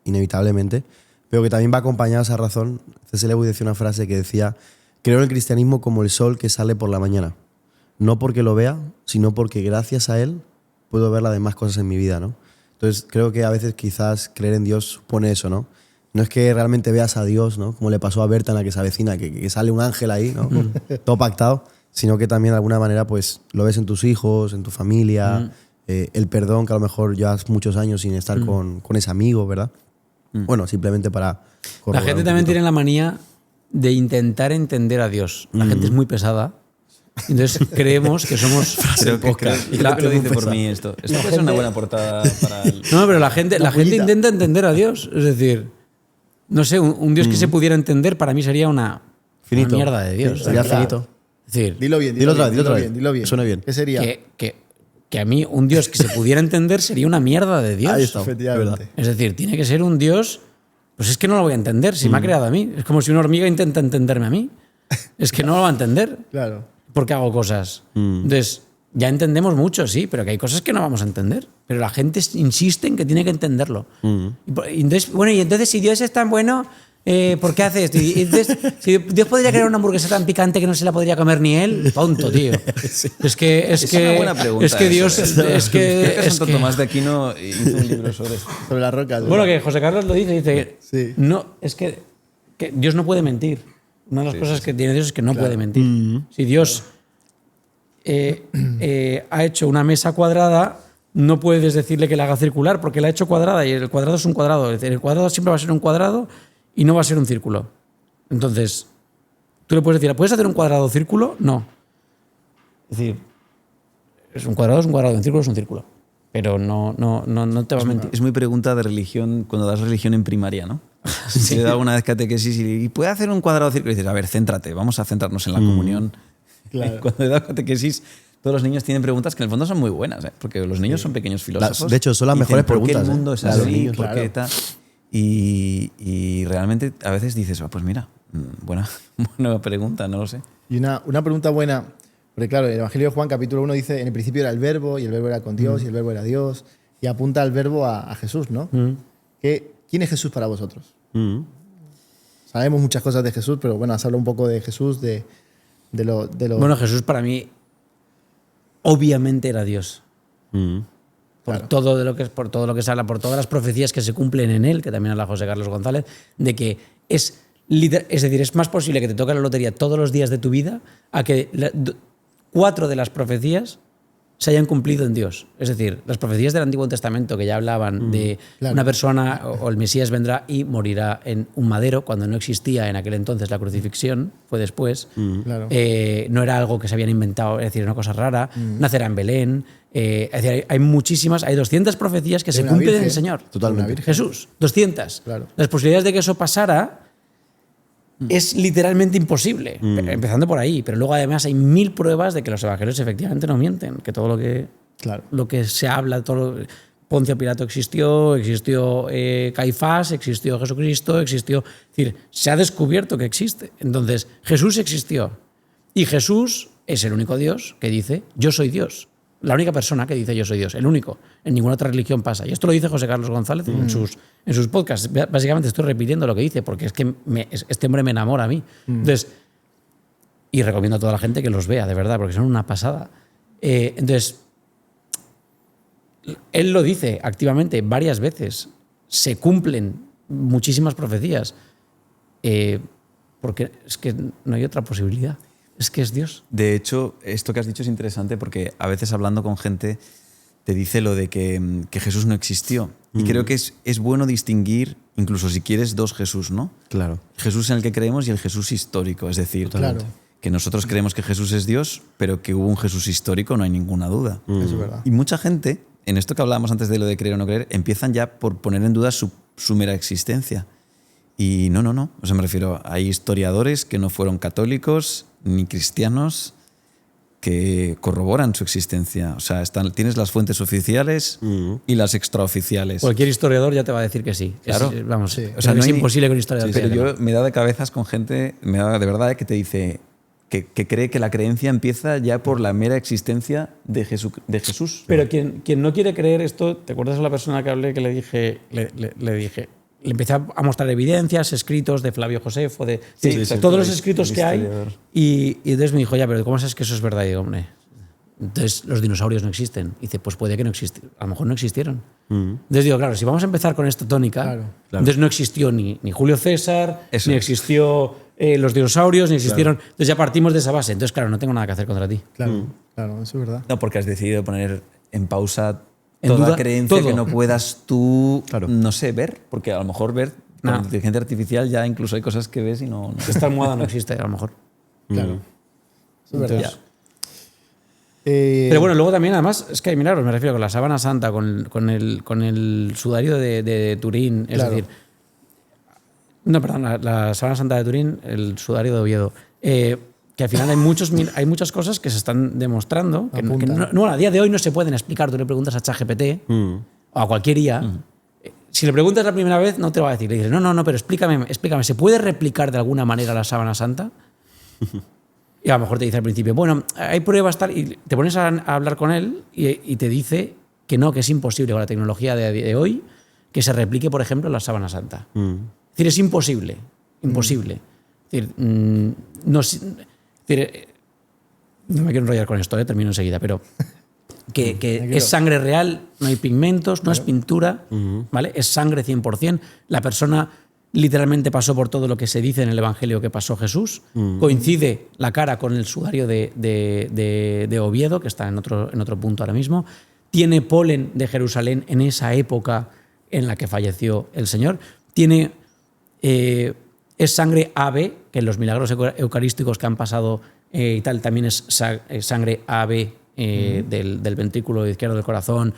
Speaker 4: inevitablemente, pero que también va acompañada esa razón. C.S. Lewis decía una frase que decía, creo en el cristianismo como el sol que sale por la mañana. No porque lo vea, sino porque gracias a él puedo ver las demás cosas en mi vida, ¿no? Entonces, creo que a veces quizás creer en Dios supone eso, ¿no? No es que realmente veas a Dios, ¿no? Como le pasó a Berta en la que se avecina, que sale un ángel ahí, ¿no? Todo pactado, sino que también de alguna manera pues lo ves en tus hijos, en tu familia, el perdón que a lo mejor llevas muchos años sin estar con ese amigo, ¿verdad? Bueno, simplemente para
Speaker 2: La
Speaker 4: corroborar
Speaker 2: gente
Speaker 4: un
Speaker 2: también
Speaker 4: poquito.
Speaker 2: tiene la manía de intentar entender a Dios. La gente es muy pesada. Entonces creemos que somos...
Speaker 3: creo que lo dice por mí esto. Esto puede ser una buena portada para el...
Speaker 2: No, pero la gente
Speaker 1: pullita.
Speaker 2: intenta entender a Dios. Es decir, no sé, un Dios que se pudiera entender para mí sería una
Speaker 4: Finito.
Speaker 2: mierda de Dios.
Speaker 4: Sería
Speaker 1: Claro.
Speaker 4: finito.
Speaker 2: Es decir,
Speaker 1: Dilo bien,
Speaker 4: Dilo otra vez,
Speaker 1: dilo bien.
Speaker 4: Suena bien.
Speaker 1: ¿Qué sería?
Speaker 2: que a mí un Dios que se pudiera entender sería una mierda de Dios.
Speaker 4: Ahí está.
Speaker 1: Efectivamente.
Speaker 2: Es decir, tiene que ser un Dios... Pues es que no lo voy a entender si me ha creado a mí. Es como si una hormiga intenta entenderme a mí. Es que no lo va a entender
Speaker 1: Claro.
Speaker 2: porque hago cosas. Entonces, ya entendemos mucho, sí, pero que hay cosas que no vamos a entender. Pero la gente insiste en que tiene que entenderlo. Y entonces, bueno, y entonces si Dios es tan bueno, ¿por qué hace esto? Y entonces, si Dios podría crear una hamburguesa tan picante que no se la podría comer ni él, tonto, tío. Es que
Speaker 3: Es una buena pregunta.
Speaker 2: Es que Dios,
Speaker 3: eso, Creo que Santo
Speaker 2: que-
Speaker 3: Tomás de Aquino hizo un libro sobre esto.
Speaker 1: Sobre las rocas.
Speaker 2: Bueno, que José Carlos lo dice,
Speaker 1: Sí.
Speaker 2: no, es que Dios no puede mentir. Una de las cosas que tiene Dios es que no puede mentir. Si Dios ha hecho una mesa cuadrada, no puedes decirle que la haga circular porque la ha hecho cuadrada y el cuadrado es un cuadrado. Es decir, el cuadrado siempre va a ser un cuadrado y no va a ser un círculo. Entonces, tú le puedes decir, ¿puedes hacer un cuadrado círculo? No. Es decir, un cuadrado, un círculo es un círculo. Pero no te va a mentir.
Speaker 3: Es muy pregunta de religión cuando das religión en primaria, ¿no? Si le da una vez catequesis y puede hacer un cuadrado círculo y dices, a ver, céntrate, vamos a centrarnos en la comunión.
Speaker 1: Claro.
Speaker 3: Cuando le da catequesis, todos los niños tienen preguntas que en el fondo son muy buenas, ¿eh? Porque los niños son pequeños filósofos.
Speaker 4: De hecho, son las
Speaker 3: y
Speaker 4: mejores
Speaker 3: ¿por qué
Speaker 4: preguntas,
Speaker 3: el mundo es
Speaker 1: Claro,
Speaker 3: así?
Speaker 1: niños,
Speaker 3: ¿Por qué
Speaker 1: claro.
Speaker 3: tal? Y realmente a veces dices, pues mira, buena pregunta, no lo sé.
Speaker 1: Y una pregunta buena, porque claro, el Evangelio de Juan capítulo 1 dice, en el principio era el verbo, y el verbo era con Dios, y el verbo era Dios, y apunta al verbo a Jesús, ¿no? ¿Quién es Jesús para vosotros? Sabemos muchas cosas de Jesús, pero bueno, has hablado un poco de Jesús, de lo...
Speaker 2: Bueno, Jesús para mí obviamente era Dios. Por
Speaker 1: Claro.
Speaker 2: todo lo que se habla, por todas las profecías que se cumplen en él, que también habla José Carlos González, de que es Es decir, es más posible que te toque la lotería todos los días de tu vida a que 4 de las profecías se hayan cumplido en Dios. Es decir, las profecías del Antiguo Testamento que ya hablaban de una persona o el Mesías vendrá y morirá en un madero, cuando no existía en aquel entonces la crucifixión, fue después.
Speaker 1: Claro.
Speaker 2: No era algo que se habían inventado, es decir, una cosa rara. Nacerá en Belén. Es decir, hay muchísimas, hay 200 profecías que se
Speaker 1: una
Speaker 2: cumplen en
Speaker 1: virgen.
Speaker 2: el Señor.
Speaker 4: Totalmente.
Speaker 2: Jesús, 200.
Speaker 1: Claro.
Speaker 2: Las posibilidades de que eso pasara es literalmente imposible, empezando por ahí. Pero luego además hay 1000 pruebas de que los evangelios efectivamente no mienten, que todo
Speaker 1: Claro.
Speaker 2: lo que se habla, Poncio Pilato existió Caifás, existió Jesucristo, existió... Es decir, se ha descubierto que existe. Entonces, Jesús existió. Y Jesús es el único Dios que dice, yo soy Dios. La única persona que dice yo soy Dios, el único. En ninguna otra religión pasa. Y esto lo dice José Carlos González en sus podcasts. Básicamente estoy repitiendo lo que dice, porque es que este hombre me enamora a mí. Entonces, y recomiendo a toda la gente que los vea, de verdad, porque son una pasada. Entonces, él lo dice activamente varias veces. Se cumplen muchísimas profecías. Porque es que no hay otra posibilidad. Es que es Dios.
Speaker 3: De hecho, esto que has dicho es interesante porque a veces hablando con gente te dice lo de que Jesús no existió. Y creo que es bueno distinguir, incluso si quieres, 2 Jesús, ¿no?
Speaker 4: Claro.
Speaker 3: Jesús en el que creemos y el Jesús histórico. Es decir,
Speaker 1: Claro.
Speaker 3: que nosotros creemos que Jesús es Dios, pero que hubo un Jesús histórico, no hay ninguna duda.
Speaker 1: Eso es verdad.
Speaker 3: Y mucha gente, en esto que hablábamos antes de lo de creer o no creer, empiezan ya por poner en duda su mera existencia. Y no. O sea, me refiero, hay historiadores que no fueron católicos ni cristianos que corroboran su existencia. O sea, tienes las fuentes oficiales y las extraoficiales.
Speaker 2: Cualquier historiador ya te va a decir que sí.
Speaker 3: Claro.
Speaker 2: Vamos,
Speaker 1: Sí.
Speaker 2: o sea,
Speaker 3: no
Speaker 2: es
Speaker 3: hay-
Speaker 2: imposible que un historiador te
Speaker 3: Pero
Speaker 2: diga que
Speaker 3: yo me he dado de cabezas con gente, me he dado de verdad, que te dice que cree que la creencia empieza ya por la mera existencia de Jesús.
Speaker 2: Pero quien no quiere creer esto, ¿te acuerdas de la persona que hablé que le dije, le empecé a mostrar evidencias, escritos de Flavio Josefo, de
Speaker 3: Sí,
Speaker 2: todos los
Speaker 3: el
Speaker 2: escritos que hay?
Speaker 3: historiador.
Speaker 2: Y entonces me dijo, ya, pero ¿cómo sabes que eso es verdad? Y digo, hombre, entonces los dinosaurios no existen. Y dice, pues puede que no existieron, a lo mejor no existieron. Entonces digo, claro, si vamos a empezar con esta tónica,
Speaker 1: Claro.
Speaker 2: entonces no existió ni Julio César,
Speaker 3: Eso
Speaker 2: ni
Speaker 3: es.
Speaker 2: existió los dinosaurios, ni existieron... Entonces ya partimos de esa base. Entonces, claro, no tengo nada que hacer contra ti.
Speaker 1: Claro, claro, eso es verdad.
Speaker 3: No, porque has decidido poner en pausa
Speaker 2: En
Speaker 3: toda
Speaker 2: duda
Speaker 3: creencia
Speaker 2: todo.
Speaker 3: que no puedas tú,
Speaker 4: Claro.
Speaker 3: no sé, ver. Porque a lo mejor ver con
Speaker 2: No.
Speaker 3: inteligencia artificial ya incluso hay cosas que ves y no...
Speaker 2: Esta almohada no existe, a lo mejor.
Speaker 1: Claro. Eso es verdad.
Speaker 2: Entonces, pero bueno, luego también, además, es que hay milagros, me refiero con la sábana santa, con el sudario de Turín, es
Speaker 1: Claro.
Speaker 2: decir. No, perdón, la sábana santa de Turín, el sudario de Oviedo. Que al final hay muchas cosas que se están demostrando que
Speaker 1: Apuntan.
Speaker 2: no, a día de hoy no se pueden explicar. Tú le preguntas a ChatGPT o a cualquier IA. Si le preguntas la primera vez, no te lo va a decir. Le dices, no, pero explícame, ¿se puede replicar de alguna manera la sábana santa? Y a lo mejor te dice al principio, bueno, hay pruebas tal, y te pones a hablar con él y te dice que no, que es imposible con la tecnología de hoy que se replique, por ejemplo, la sábana santa. Es decir, es imposible. Imposible. Es decir, no me quiero enrollar con esto, termino enseguida, pero que es sangre real, no hay pigmentos, no es pintura, ¿vale? Es sangre 100%. La persona literalmente pasó por todo lo que se dice en el Evangelio que pasó Jesús. Coincide la cara con el sudario de Oviedo, que está en otro punto ahora mismo. Tiene polen de Jerusalén en esa época en la que falleció el Señor. Es sangre AB, que en los milagros eucarísticos que han pasado y tal, también es sangre AB del ventrículo izquierdo del corazón,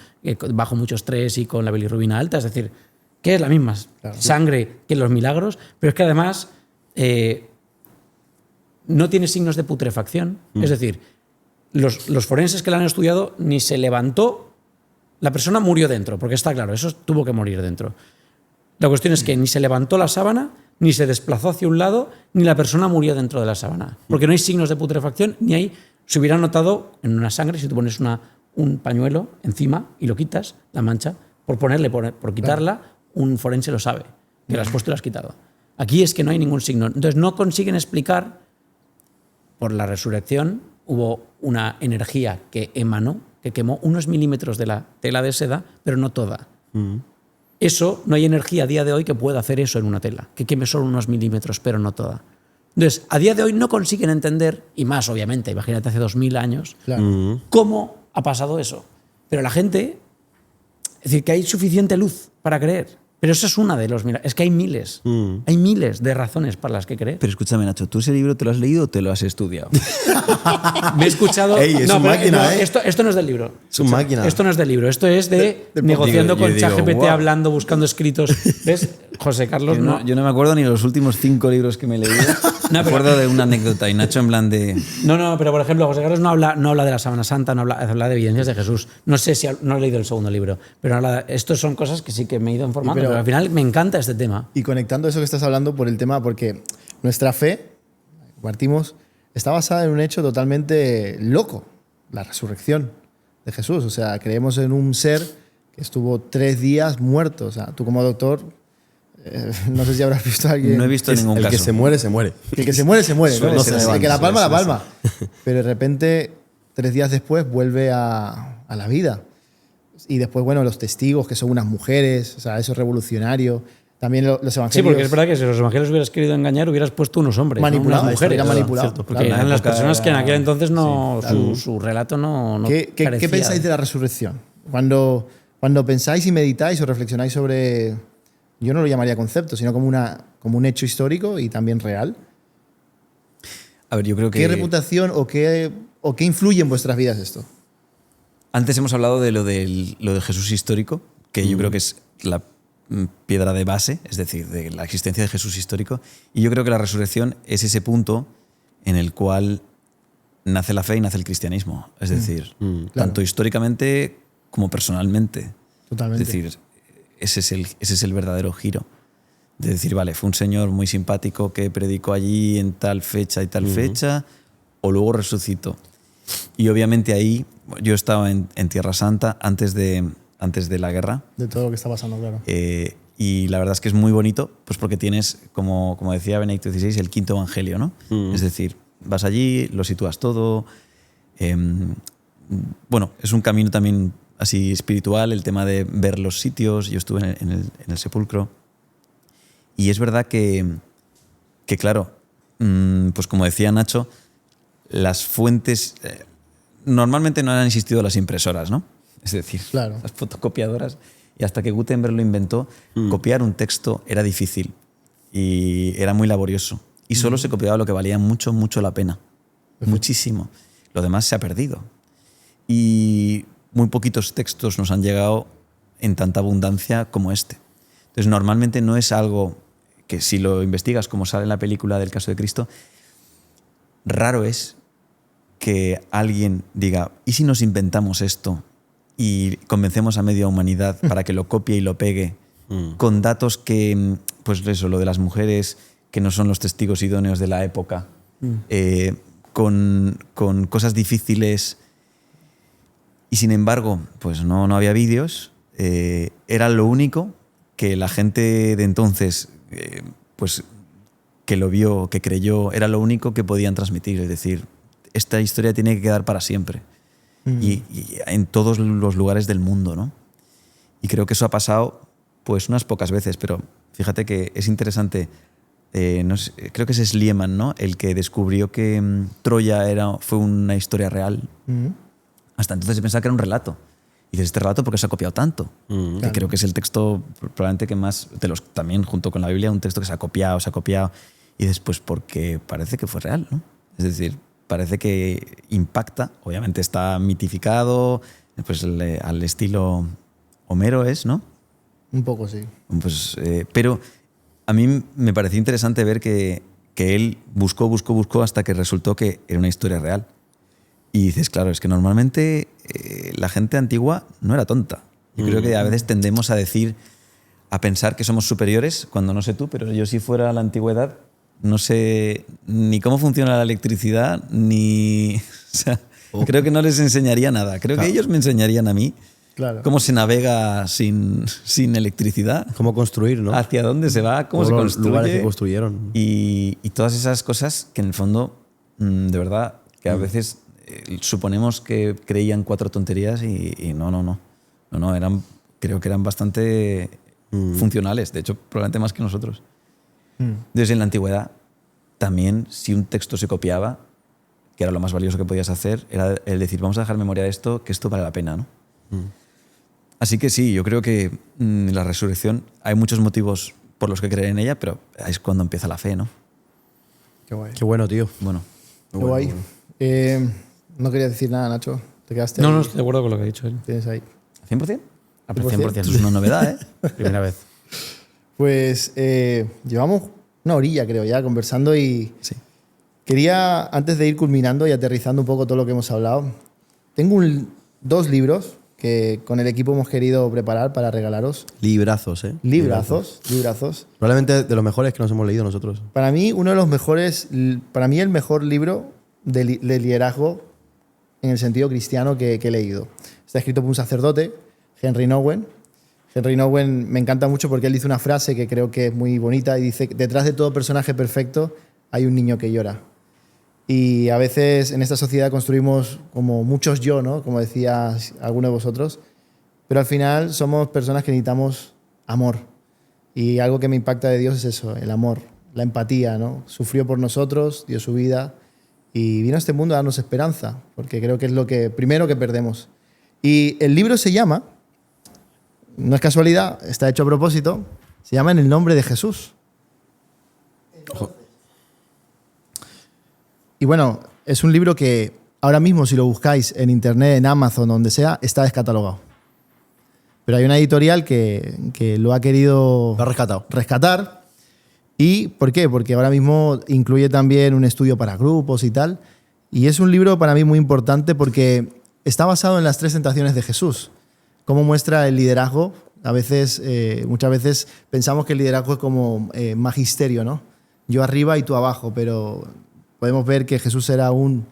Speaker 2: bajo mucho estrés y con la bilirrubina alta. Es decir, que es la misma sangre que en los milagros, pero es que además no tiene signos de putrefacción. Es decir, los forenses que la han estudiado ni se levantó, la persona murió dentro, porque está claro, eso tuvo que morir dentro. La cuestión es que ni se levantó la sábana, ni se desplazó hacia un lado, ni la persona murió dentro de la sábana. Porque no hay signos de putrefacción, ni hay... Se hubiera notado en una sangre, si tú pones un pañuelo encima y lo quitas, la mancha, por quitarla, un forense lo sabe, que la has puesto y la has quitado. Aquí es que no hay ningún signo. Entonces no consiguen explicar, por la resurrección, hubo una energía que emanó, que quemó unos milímetros de la tela de seda, pero no toda. eso, no hay energía a día de hoy que pueda hacer eso en una tela, que queme solo unos milímetros, pero no toda. Entonces, a día de hoy no consiguen entender, y más obviamente, imagínate hace 2000 años,
Speaker 1: Claro.
Speaker 2: cómo ha pasado eso. Pero la gente, es decir, que hay suficiente luz para creer. Pero eso es una de los milagros. Es que hay miles de razones para las que creer.
Speaker 3: Pero escúchame, Nacho, ¿tú ese libro te lo has leído o te lo has estudiado?
Speaker 2: Me he escuchado.
Speaker 4: Ey, es un
Speaker 2: pero,
Speaker 4: máquina, ¿eh?
Speaker 2: Esto no es del libro.
Speaker 4: Es un máquina.
Speaker 2: Esto no es del libro. Esto es de negociando
Speaker 3: Yo
Speaker 2: con
Speaker 3: digo,
Speaker 2: ChatGPT,
Speaker 3: guau.
Speaker 2: hablando, buscando escritos. ¿Ves? José Carlos
Speaker 3: Yo no me acuerdo ni los últimos 5 libros que me he leído. Me acuerdo de una anécdota y Nacho en plan de...
Speaker 2: No, pero por ejemplo, José Carlos no habla de la Sábana Santa, habla de evidencias de Jesús. No sé si no he leído el segundo libro, pero estos son cosas que sí que me he ido informando. Pero al final me encanta este tema.
Speaker 1: Y conectando eso que estás hablando por el tema, porque nuestra fe, compartimos, está basada en un hecho totalmente loco, la resurrección de Jesús. O sea, creemos en un ser que estuvo 3 días muerto. O sea, tú como doctor, no sé si habrás visto a alguien...
Speaker 3: No he visto ningún
Speaker 4: El
Speaker 3: caso.
Speaker 4: que se muere, se muere.
Speaker 1: Que el que se muere, se muere.
Speaker 3: Suele
Speaker 1: ¿no?
Speaker 3: ser
Speaker 1: O sea,
Speaker 3: así,
Speaker 1: el que la palma,
Speaker 3: suele
Speaker 1: la
Speaker 3: ser
Speaker 1: palma. Pero de repente, 3 días después, vuelve a la vida. Y después, bueno, los testigos, que son unas mujeres, o sea, eso es revolucionario. También los evangelios...
Speaker 2: Sí, porque es verdad que si los evangelios hubieras querido engañar, hubieras puesto unos hombres,
Speaker 1: Manipulado,
Speaker 2: ¿no? Unas mujeres.
Speaker 1: estaría manipulado.
Speaker 2: Porque
Speaker 1: Claro.
Speaker 2: eran las personas que en aquel entonces
Speaker 1: Sí,
Speaker 2: su relato no
Speaker 1: ¿Qué
Speaker 2: carecía.
Speaker 1: pensáis de la resurrección? Cuando pensáis y meditáis o reflexionáis sobre... Yo no lo llamaría concepto, sino como un hecho histórico y también real.
Speaker 3: A ver, yo creo que...
Speaker 1: ¿Qué reputación o qué influye en vuestras vidas esto?
Speaker 3: Antes hemos hablado de lo de Jesús histórico, que yo creo que es la piedra de base, es decir, de la existencia de Jesús histórico. Y yo creo que la resurrección es ese punto en el cual nace la fe y nace el cristianismo. Es decir, tanto históricamente como personalmente.
Speaker 1: Totalmente.
Speaker 3: Es decir, ese es el verdadero giro. De decir, vale, fue un señor muy simpático que predicó allí en tal fecha y tal fecha, o luego resucitó. Y obviamente ahí, yo estaba en Tierra Santa antes de la guerra.
Speaker 1: De todo lo que está pasando, claro.
Speaker 3: Y la verdad es que es muy bonito, pues porque tienes, como decía Benedicto XVI, el quinto evangelio, ¿no? Es decir, vas allí, lo sitúas todo. Bueno, es un camino también así espiritual, el tema de ver los sitios. Yo estuve en el sepulcro. Y es verdad que claro, pues como decía Nacho, las fuentes... normalmente no han existido las impresoras, ¿no? Es decir,
Speaker 1: Claro.
Speaker 3: las fotocopiadoras. Y hasta que Gutenberg lo inventó, copiar un texto era difícil y era muy laborioso. Y solo se copiaba lo que valía mucho, mucho la pena. Muchísimo. Lo demás se ha perdido. Y muy poquitos textos nos han llegado en tanta abundancia como este. Entonces, normalmente no es algo que, si lo investigas, como sale en la película del caso de Cristo, raro es que alguien diga, ¿y si nos inventamos esto y convencemos a media humanidad para que lo copie y lo pegue con datos que, pues eso, lo de las mujeres que no son los testigos idóneos de la época, con cosas difíciles, y sin embargo, pues no había vídeos, era lo único que la gente de entonces, pues que lo vio, que creyó, era lo único que podían transmitir, es decir, esta historia tiene que quedar para siempre. Y en todos los lugares del mundo, ¿no? Y creo que eso ha pasado pues unas pocas veces, pero fíjate que es interesante. No sé, creo que es Schliemann, ¿no? El que descubrió que Troya fue una historia real. Hasta entonces se pensaba que era un relato. Y dices, este relato, ¿por qué se ha copiado tanto? Que creo que es el texto probablemente que más, también junto con la Biblia, un texto que se ha copiado. Y después porque parece que fue real, ¿no? Es decir, parece que impacta. Obviamente está mitificado, pues al estilo Homero es, ¿no?
Speaker 1: Un poco, sí.
Speaker 3: Pues, pero a mí me pareció interesante ver que él buscó hasta que resultó que era una historia real. Y dices, claro, es que normalmente la gente antigua no era tonta. Yo creo que a veces tendemos a pensar que somos superiores, cuando no sé tú, pero yo si fuera a la antigüedad no sé ni cómo funciona la electricidad, ni... O sea, creo que no les enseñaría nada. Creo que ellos me enseñarían a mí cómo se navega sin electricidad.
Speaker 4: Cómo construir, ¿no?
Speaker 3: Hacia dónde se va, cómo se
Speaker 4: los
Speaker 3: construye.
Speaker 4: lugares que construyeron.
Speaker 3: Y todas esas cosas que en el fondo, de verdad, que a veces suponemos que creían 4 tonterías y no, creo que eran bastante funcionales, de hecho, probablemente más que nosotros. Desde en la antigüedad, también, si un texto se copiaba, que era lo más valioso que podías hacer, era el decir, vamos a dejar memoria de esto, que esto vale la pena, ¿no? Así que sí, yo creo que la resurrección, hay muchos motivos por los que creer en ella, pero es cuando empieza la fe, ¿no?
Speaker 1: Qué guay.
Speaker 4: Qué bueno, tío.
Speaker 3: Bueno.
Speaker 1: Qué guay. No quería decir nada, Nacho. ¿Te quedaste?
Speaker 2: No,
Speaker 1: ahí?
Speaker 2: no, estoy de acuerdo con lo que ha dicho él.
Speaker 1: Tienes ahí.
Speaker 3: ¿100%? Ah, pero
Speaker 1: 100%.
Speaker 3: 100%, eso es una novedad, ¿eh?
Speaker 2: Primera vez.
Speaker 1: Pues llevamos una orilla, creo, ya conversando y
Speaker 3: Sí.
Speaker 1: quería, antes de ir culminando y aterrizando un poco todo lo que hemos hablado, tengo 2 libros que con el equipo hemos querido preparar para regalaros.
Speaker 4: Librazos, ¿eh?
Speaker 1: Librazos.
Speaker 4: Probablemente de los mejores que nos hemos leído nosotros.
Speaker 1: Para mí, uno de los mejores, para mí el mejor libro de liderazgo en el sentido cristiano que he leído. Está escrito por un sacerdote, Henry Nouwen. Henry Nouwen me encanta mucho porque él dice una frase que creo que es muy bonita y dice, detrás de todo personaje perfecto hay un niño que llora. Y a veces en esta sociedad construimos como muchos yo, ¿no? Como decía alguno de vosotros. Pero al final somos personas que necesitamos amor. Y algo que me impacta de Dios es eso, el amor, la empatía, ¿no? Sufrió por nosotros, dio su vida y vino a este mundo a darnos esperanza, porque creo que es lo que primero que perdemos. Y el libro se llama, no es casualidad, está hecho a propósito, se llama En el nombre de Jesús. Y bueno, es un libro que ahora mismo si lo buscáis en internet, en Amazon, donde sea, está descatalogado. Pero hay una editorial que lo ha querido
Speaker 4: Lo ha rescatado.
Speaker 1: rescatar. ¿Y por qué? Porque ahora mismo incluye también un estudio para grupos y tal. Y es un libro para mí muy importante porque está basado en las 3 tentaciones de Jesús. Cómo muestra el liderazgo. A veces, muchas veces pensamos que el liderazgo es como magisterio, ¿no? Yo arriba y tú abajo, pero podemos ver que Jesús era un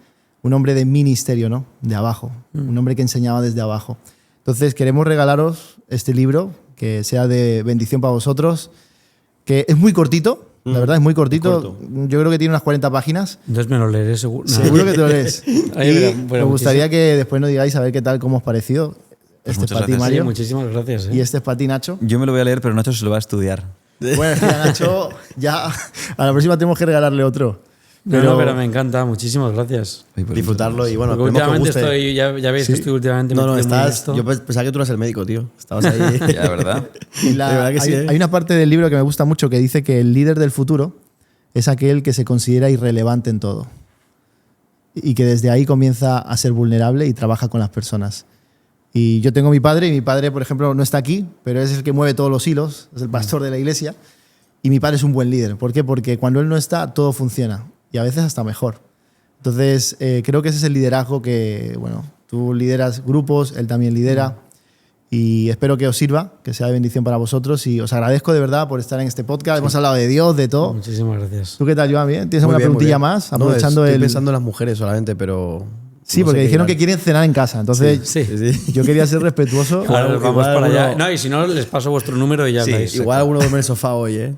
Speaker 1: hombre de ministerio, ¿no? De abajo. Un hombre que enseñaba desde abajo. Entonces queremos regalaros este libro, que sea de bendición para vosotros, que es muy cortito, la verdad es muy cortito.
Speaker 4: Es corto.
Speaker 1: Yo creo que tiene unas 40 páginas.
Speaker 2: Entonces me lo leeré seguro. No.
Speaker 1: Seguro que te lo lees.
Speaker 2: Ay,
Speaker 1: Y
Speaker 2: bueno,
Speaker 1: me gustaría que después nos digáis a ver qué tal, cómo os pareció. Este es
Speaker 3: muchas
Speaker 1: para ti,
Speaker 3: gracias.
Speaker 1: Mario.
Speaker 2: Sí, muchísimas gracias.
Speaker 1: Y este es para ti, Nacho.
Speaker 3: Yo me lo voy a leer, pero Nacho se lo va a estudiar.
Speaker 1: Bueno, es que a Nacho ya a la próxima tenemos que regalarle otro.
Speaker 2: Pero me encanta, muchísimas gracias.
Speaker 3: Oye, pues,
Speaker 4: Disfrutarlo y bueno,
Speaker 2: Porque
Speaker 4: esperemos que os
Speaker 2: últimamente
Speaker 4: guste.
Speaker 2: estoy, ya veis que estoy últimamente
Speaker 4: No,
Speaker 2: metido muy en
Speaker 4: estás.
Speaker 2: esto.
Speaker 4: Yo pensaba que tú eras el médico, tío. Estabas ahí.
Speaker 3: Ya, ¿verdad?
Speaker 1: Y
Speaker 4: De verdad que sí, ¿eh?
Speaker 1: hay una parte del libro que me gusta mucho que dice que el líder del futuro es aquel que se considera irrelevante en todo y que desde ahí comienza a ser vulnerable y trabaja con las personas. Y yo tengo a mi padre, por ejemplo, no está aquí, pero es el que mueve todos los hilos, es el pastor de la iglesia, y mi padre es un buen líder. ¿Por qué? Porque cuando él no está, todo funciona, y a veces hasta mejor. Entonces, creo que ese es el liderazgo que, bueno, tú lideras grupos, él también lidera, y espero que os sirva, que sea de bendición para vosotros, y os agradezco de verdad por estar en este podcast. Hemos hablado de Dios, de todo.
Speaker 2: Muchísimas gracias.
Speaker 1: ¿Tú qué tal, Joan? ¿Bien? ¿Tienes
Speaker 4: Muy
Speaker 1: alguna
Speaker 4: bien, muy
Speaker 1: preguntilla
Speaker 4: bien.
Speaker 1: más?
Speaker 4: No,
Speaker 1: Aprovechando
Speaker 4: estoy
Speaker 1: el...
Speaker 4: pensando en las mujeres solamente, pero.
Speaker 1: Sí,
Speaker 4: no
Speaker 1: porque
Speaker 4: sé qué
Speaker 1: dijeron
Speaker 4: dirán.
Speaker 1: que quieren cenar en casa, entonces
Speaker 2: Sí.
Speaker 4: Sí.
Speaker 1: yo quería ser respetuoso.
Speaker 2: Ahora
Speaker 4: Igual-
Speaker 2: vamos
Speaker 4: igual
Speaker 2: para allá.
Speaker 4: alguno-
Speaker 2: No, y si no, les paso vuestro número y ya
Speaker 4: Sí,
Speaker 2: habláis.
Speaker 4: igual alguno duerme en el sofá hoy, ¿eh?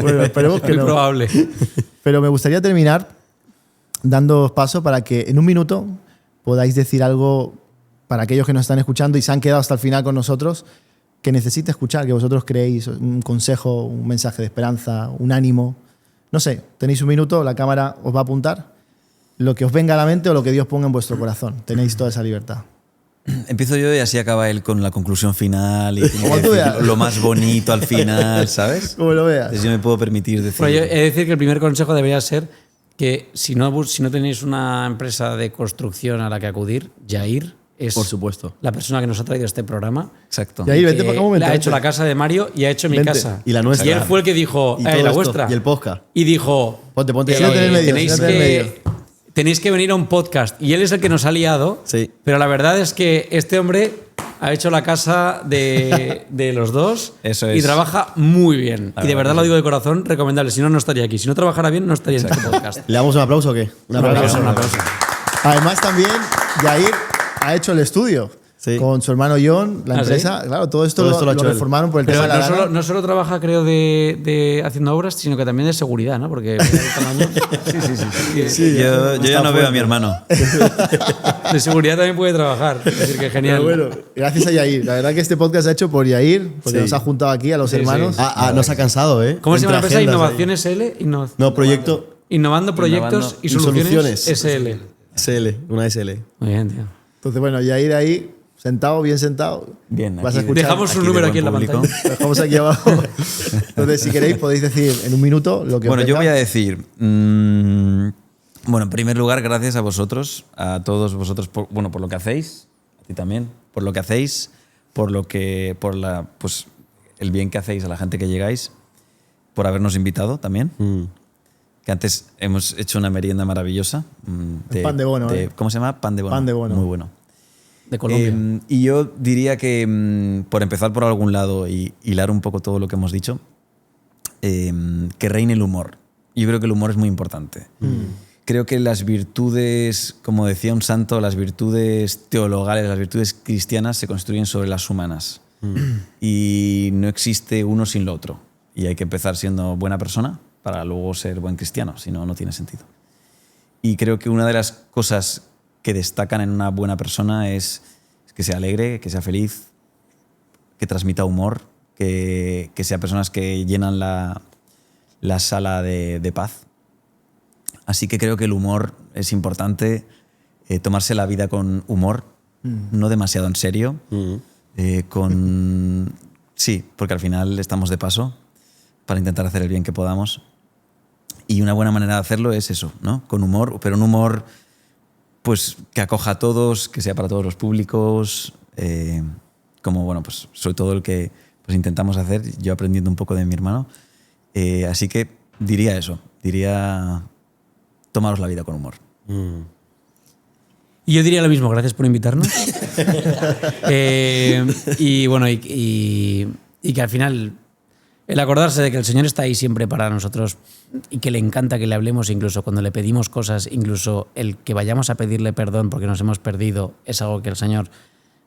Speaker 1: Bueno, esperemos que
Speaker 2: Muy
Speaker 1: no.
Speaker 2: probable.
Speaker 1: Pero me gustaría terminar dándoos paso para que en un minuto podáis decir algo para aquellos que nos están escuchando y se han quedado hasta el final con nosotros, que necesite escuchar, que vosotros creéis, un consejo, un mensaje de esperanza, un ánimo. No sé, tenéis un minuto, la cámara os va a apuntar lo que os venga a la mente o lo que Dios ponga en vuestro corazón. Tenéis toda esa libertad.
Speaker 3: Empiezo yo y así acaba él con la conclusión final y tiene
Speaker 1: Como
Speaker 3: que
Speaker 1: tú
Speaker 3: decir
Speaker 1: veas.
Speaker 3: lo más bonito al final, ¿sabes?
Speaker 1: Como lo veas.
Speaker 3: Entonces yo me puedo permitir decir...
Speaker 2: Bueno, yo he de decir que el primer consejo debería ser que si no tenéis una empresa de construcción a la que acudir, Jair es
Speaker 4: Por supuesto.
Speaker 2: la persona que nos ha traído este programa.
Speaker 3: Exacto.
Speaker 1: Jair, vente
Speaker 2: que
Speaker 1: para acá un momento.
Speaker 2: le ha hecho
Speaker 1: vente.
Speaker 2: la casa de Mario y ha hecho mi
Speaker 1: Vente.
Speaker 2: casa.
Speaker 4: Y la nuestra.
Speaker 2: Y él fue el que dijo,
Speaker 4: Y todo
Speaker 2: la
Speaker 4: esto.
Speaker 2: vuestra.
Speaker 4: Y el podcast.
Speaker 2: Y dijo,
Speaker 4: Ponte
Speaker 1: Siéntate en el medio,
Speaker 2: tenéis,
Speaker 1: siéntate en el
Speaker 2: que, tenéis que venir a un podcast. Y él es el que nos ha liado.
Speaker 4: Sí.
Speaker 2: Pero la verdad es que este hombre ha hecho la casa de los dos.
Speaker 3: Eso
Speaker 2: Y
Speaker 3: es.
Speaker 2: trabaja muy bien.
Speaker 3: La
Speaker 2: Y de
Speaker 3: verdad
Speaker 2: verdad
Speaker 3: que
Speaker 2: lo
Speaker 3: sí.
Speaker 2: digo de corazón, recomendable. Si no, no estaría aquí. Si no trabajara bien, no estaría en este podcast.
Speaker 4: ¿Le damos un aplauso o qué? Un aplauso.
Speaker 2: Un aplauso.
Speaker 1: Además también, Jair ha hecho el estudio.
Speaker 4: Sí.
Speaker 1: con su hermano John, la
Speaker 2: ¿Ah,
Speaker 1: empresa.
Speaker 2: sí?
Speaker 1: Claro, todo esto
Speaker 4: Todo
Speaker 1: lo,
Speaker 4: esto lo ha hecho
Speaker 1: lo
Speaker 4: él.
Speaker 1: reformaron por el
Speaker 2: Pero
Speaker 1: tema de la lana.
Speaker 2: no solo trabaja, creo, de haciendo obras, sino que también de seguridad, ¿no? Porque mira el tamaño.
Speaker 3: Sí, yo ya no veo a mi hermano.
Speaker 2: De seguridad también puede trabajar. Es decir, que genial.
Speaker 1: Pero bueno, gracias a Yair. La verdad que este podcast se ha hecho por Yair, porque
Speaker 4: Sí.
Speaker 1: nos ha juntado aquí a los
Speaker 2: Sí,
Speaker 1: hermanos.
Speaker 2: sí.
Speaker 4: No se ha cansado, ¿eh?
Speaker 2: ¿Cómo se llama la
Speaker 4: Entre
Speaker 2: empresa?
Speaker 4: agendas
Speaker 2: Innovación SL.
Speaker 4: No, proyecto
Speaker 2: Innovando proyectos y soluciones, SL.
Speaker 4: SL, una SL.
Speaker 2: Muy bien, tío.
Speaker 1: Entonces, bueno, Yair ahí, sentado, bien sentado.
Speaker 3: Bien,
Speaker 1: Vas a
Speaker 3: aquí-
Speaker 1: escuchar.
Speaker 2: Dejamos su
Speaker 3: de
Speaker 2: número
Speaker 3: buen
Speaker 2: aquí en la
Speaker 3: público.
Speaker 2: pantalla.
Speaker 1: Lo dejamos aquí abajo. Entonces, si queréis, podéis decir en un minuto lo que os
Speaker 3: Bueno, yo
Speaker 1: venga.
Speaker 3: voy a decir. Bueno, en primer lugar, gracias a vosotros, a todos vosotros, por lo que hacéis, a ti también, por lo que hacéis, pues, el bien que hacéis a la gente que llegáis, por habernos invitado también. Que antes hemos hecho una merienda maravillosa.
Speaker 1: pan de bono, ¿eh?
Speaker 3: ¿Cómo se llama? Pan de bono.
Speaker 1: Pan de bono.
Speaker 3: Muy bueno.
Speaker 2: De Colombia.
Speaker 3: Y yo diría que, por empezar por algún lado y hilar un poco todo lo que hemos dicho, que reine el humor. Yo creo que el humor es muy importante. Creo que las virtudes, como decía un santo, las virtudes teologales, las virtudes cristianas se construyen sobre las humanas. Y no existe uno sin lo otro. Y hay que empezar siendo buena persona para luego ser buen cristiano, si no, no tiene sentido. Y creo que una de las cosas que destacan en una buena persona es que sea alegre, que sea feliz, que transmita humor, que sea personas que llenan la sala de paz. Así que creo que el humor es importante, tomarse la vida con humor, no demasiado en serio, sí, porque al final estamos de paso para intentar hacer el bien que podamos. Y una buena manera de hacerlo es eso, ¿no? Con humor, pero un humor pues, que acoja a todos, que sea para todos los públicos, como, bueno, pues sobre todo el que pues, intentamos hacer, yo aprendiendo un poco de mi hermano. Así que diría eso, diría tomaros la vida con humor.
Speaker 2: Y yo diría lo mismo, gracias por invitarnos. Y bueno, y que al final el acordarse de que el Señor está ahí siempre para nosotros y que le encanta que le hablemos, incluso cuando le pedimos cosas, incluso el que vayamos a pedirle perdón porque nos hemos perdido, es algo que el Señor,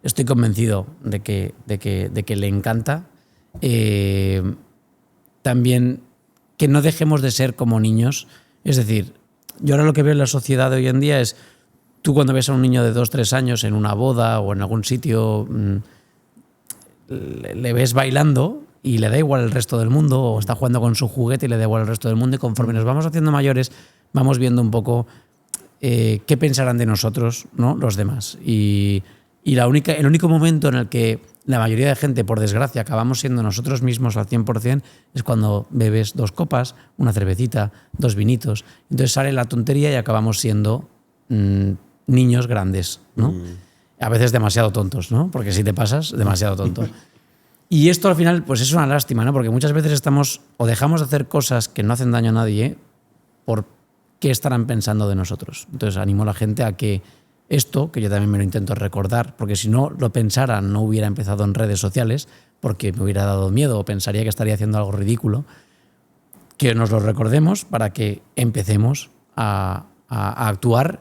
Speaker 2: estoy convencido de que le encanta. También que no dejemos de ser como niños. Es decir, yo ahora lo que veo en la sociedad de hoy en día es, tú cuando ves a un niño de 2 o 3 años en una boda o en algún sitio, le ves bailando y le da igual el resto del mundo, o está jugando con su juguete y le da igual el resto del mundo, y conforme nos vamos haciendo mayores vamos viendo un poco qué pensarán de nosotros, ¿no?, los demás. Y el único momento en el que la mayoría de gente, por desgracia, acabamos siendo nosotros mismos al 100% es cuando bebes 2 copas, una cervecita, 2 vinitos. Entonces sale la tontería y acabamos siendo niños grandes, ¿no? A veces demasiado tontos, ¿no? Porque si te pasas, demasiado tonto. Y esto al final pues es una lástima, ¿no? Porque muchas veces estamos o dejamos de hacer cosas que no hacen daño a nadie por qué estarán pensando de nosotros. Entonces animo a la gente a que esto, que yo también me lo intento recordar, porque si no lo pensara no hubiera empezado en redes sociales, porque me hubiera dado miedo o pensaría que estaría haciendo algo ridículo, que nos lo recordemos para que empecemos a actuar,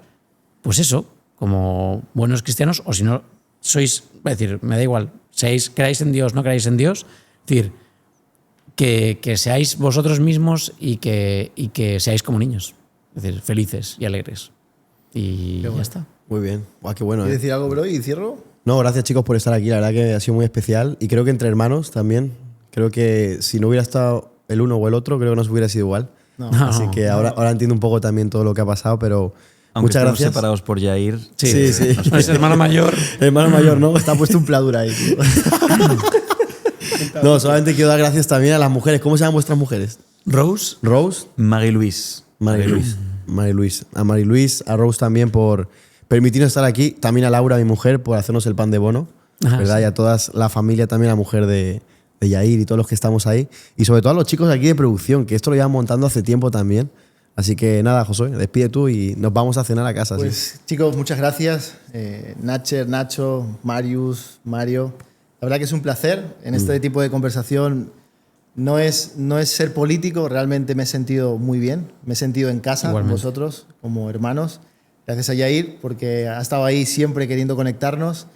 Speaker 2: pues eso, como buenos cristianos, o si no sois, es decir, me da igual, creáis en Dios, no creáis en Dios, es decir, que seáis vosotros mismos y que seáis como niños, es decir, felices y alegres. Y ya está.
Speaker 4: Muy bien. Buah, qué bueno,
Speaker 1: ¿Quieres decir algo, bro? ¿Y cierro?
Speaker 4: No, gracias chicos por estar aquí. La verdad que ha sido muy especial. Y creo que entre hermanos también. Creo que si no hubiera estado el uno o el otro, creo que nos hubiera sido igual.
Speaker 1: No.
Speaker 4: Así que ahora entiendo un poco también todo lo que ha pasado, pero
Speaker 3: Aunque
Speaker 4: muchas
Speaker 3: estemos
Speaker 4: gracias.
Speaker 3: separados por Yair.
Speaker 4: Sí.
Speaker 2: Es hermano mayor.
Speaker 4: Hermano mayor, ¿no?
Speaker 1: Está puesto un pladur ahí, tío.
Speaker 4: No, solamente quiero dar gracias también a las mujeres. ¿Cómo se llaman vuestras mujeres?
Speaker 2: Rose.
Speaker 4: Rose,
Speaker 3: Marie-Louise.
Speaker 4: Marie-Louise. Marie-Louise. A Marie-Louise, a Rose también por permitirnos estar aquí. También a Laura, mi mujer, por hacernos el pan de bono.
Speaker 2: Ajá,
Speaker 4: ¿Verdad?
Speaker 2: sí.
Speaker 4: Y a toda la familia, también a la mujer de Yair y todos los que estamos ahí. Y sobre todo a los chicos de aquí de producción, que esto lo llevan montando hace tiempo también. Así que nada, Josué, despide tú y nos vamos a cenar a casa.
Speaker 1: Pues
Speaker 4: ¿sí?
Speaker 1: chicos, muchas gracias. Nacher, Nacho, Marius, Mario. La verdad que es un placer. En este tipo de conversación no es ser político, realmente me he sentido muy bien. Me he sentido en casa con
Speaker 2: Igualmente.
Speaker 1: vosotros, como hermanos. Gracias a Yair, porque ha estado ahí siempre queriendo conectarnos.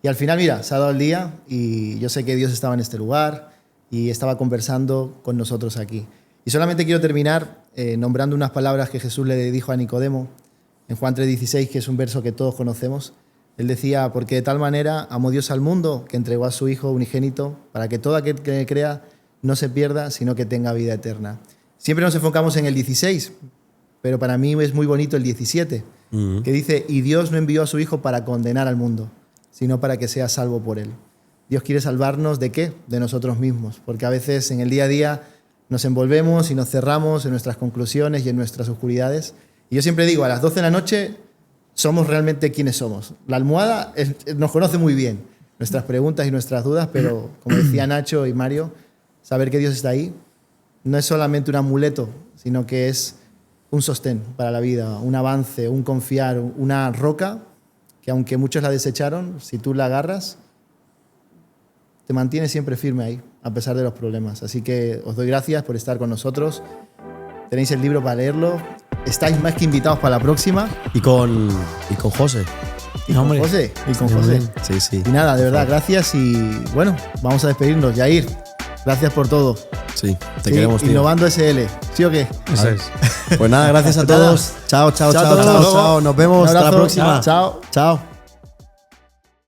Speaker 1: Y al final, mira, se ha dado el día y yo sé que Dios estaba en este lugar y estaba conversando con nosotros aquí. Y solamente quiero terminar nombrando unas palabras que Jesús le dijo a Nicodemo en Juan 3:16, que es un verso que todos conocemos. Él decía, porque de tal manera amó Dios al mundo que entregó a su Hijo unigénito para que todo aquel que crea no se pierda, sino que tenga vida eterna. Siempre nos enfocamos en el 16, pero para mí es muy bonito el 17, que dice, y Dios no envió a su Hijo para condenar al mundo, sino para que sea salvo por él. Dios quiere salvarnos ¿de qué? De nosotros mismos, porque a veces en el día a día nos envolvemos y nos cerramos en nuestras conclusiones y en nuestras oscuridades. Y yo siempre digo, a las 12 de la noche somos realmente quienes somos. La almohada nos conoce muy bien, nuestras preguntas y nuestras dudas, pero como decía Nacho y Mario, saber que Dios está ahí no es solamente un amuleto, sino que es un sostén para la vida, un avance, un confiar, una roca que aunque muchos la desecharon, si tú la agarras, te mantiene siempre firme ahí, a pesar de los problemas. Así que os doy gracias por estar con nosotros. Tenéis el libro para leerlo. Estáis más que invitados para la próxima.
Speaker 4: Y con José.
Speaker 1: Y con José. Y con José.
Speaker 4: Sí, sí.
Speaker 1: Y nada, de verdad, gracias. Y bueno, vamos a despedirnos. Yair, gracias por todo.
Speaker 4: Sí, te queremos, tío.
Speaker 1: Innovando SL. ¿Sí o qué?
Speaker 2: Eso es.
Speaker 4: Pues nada, gracias a todos. Chao, chao, chao, chao, chao. Nos vemos hasta la próxima.
Speaker 1: Chao.
Speaker 4: Chao.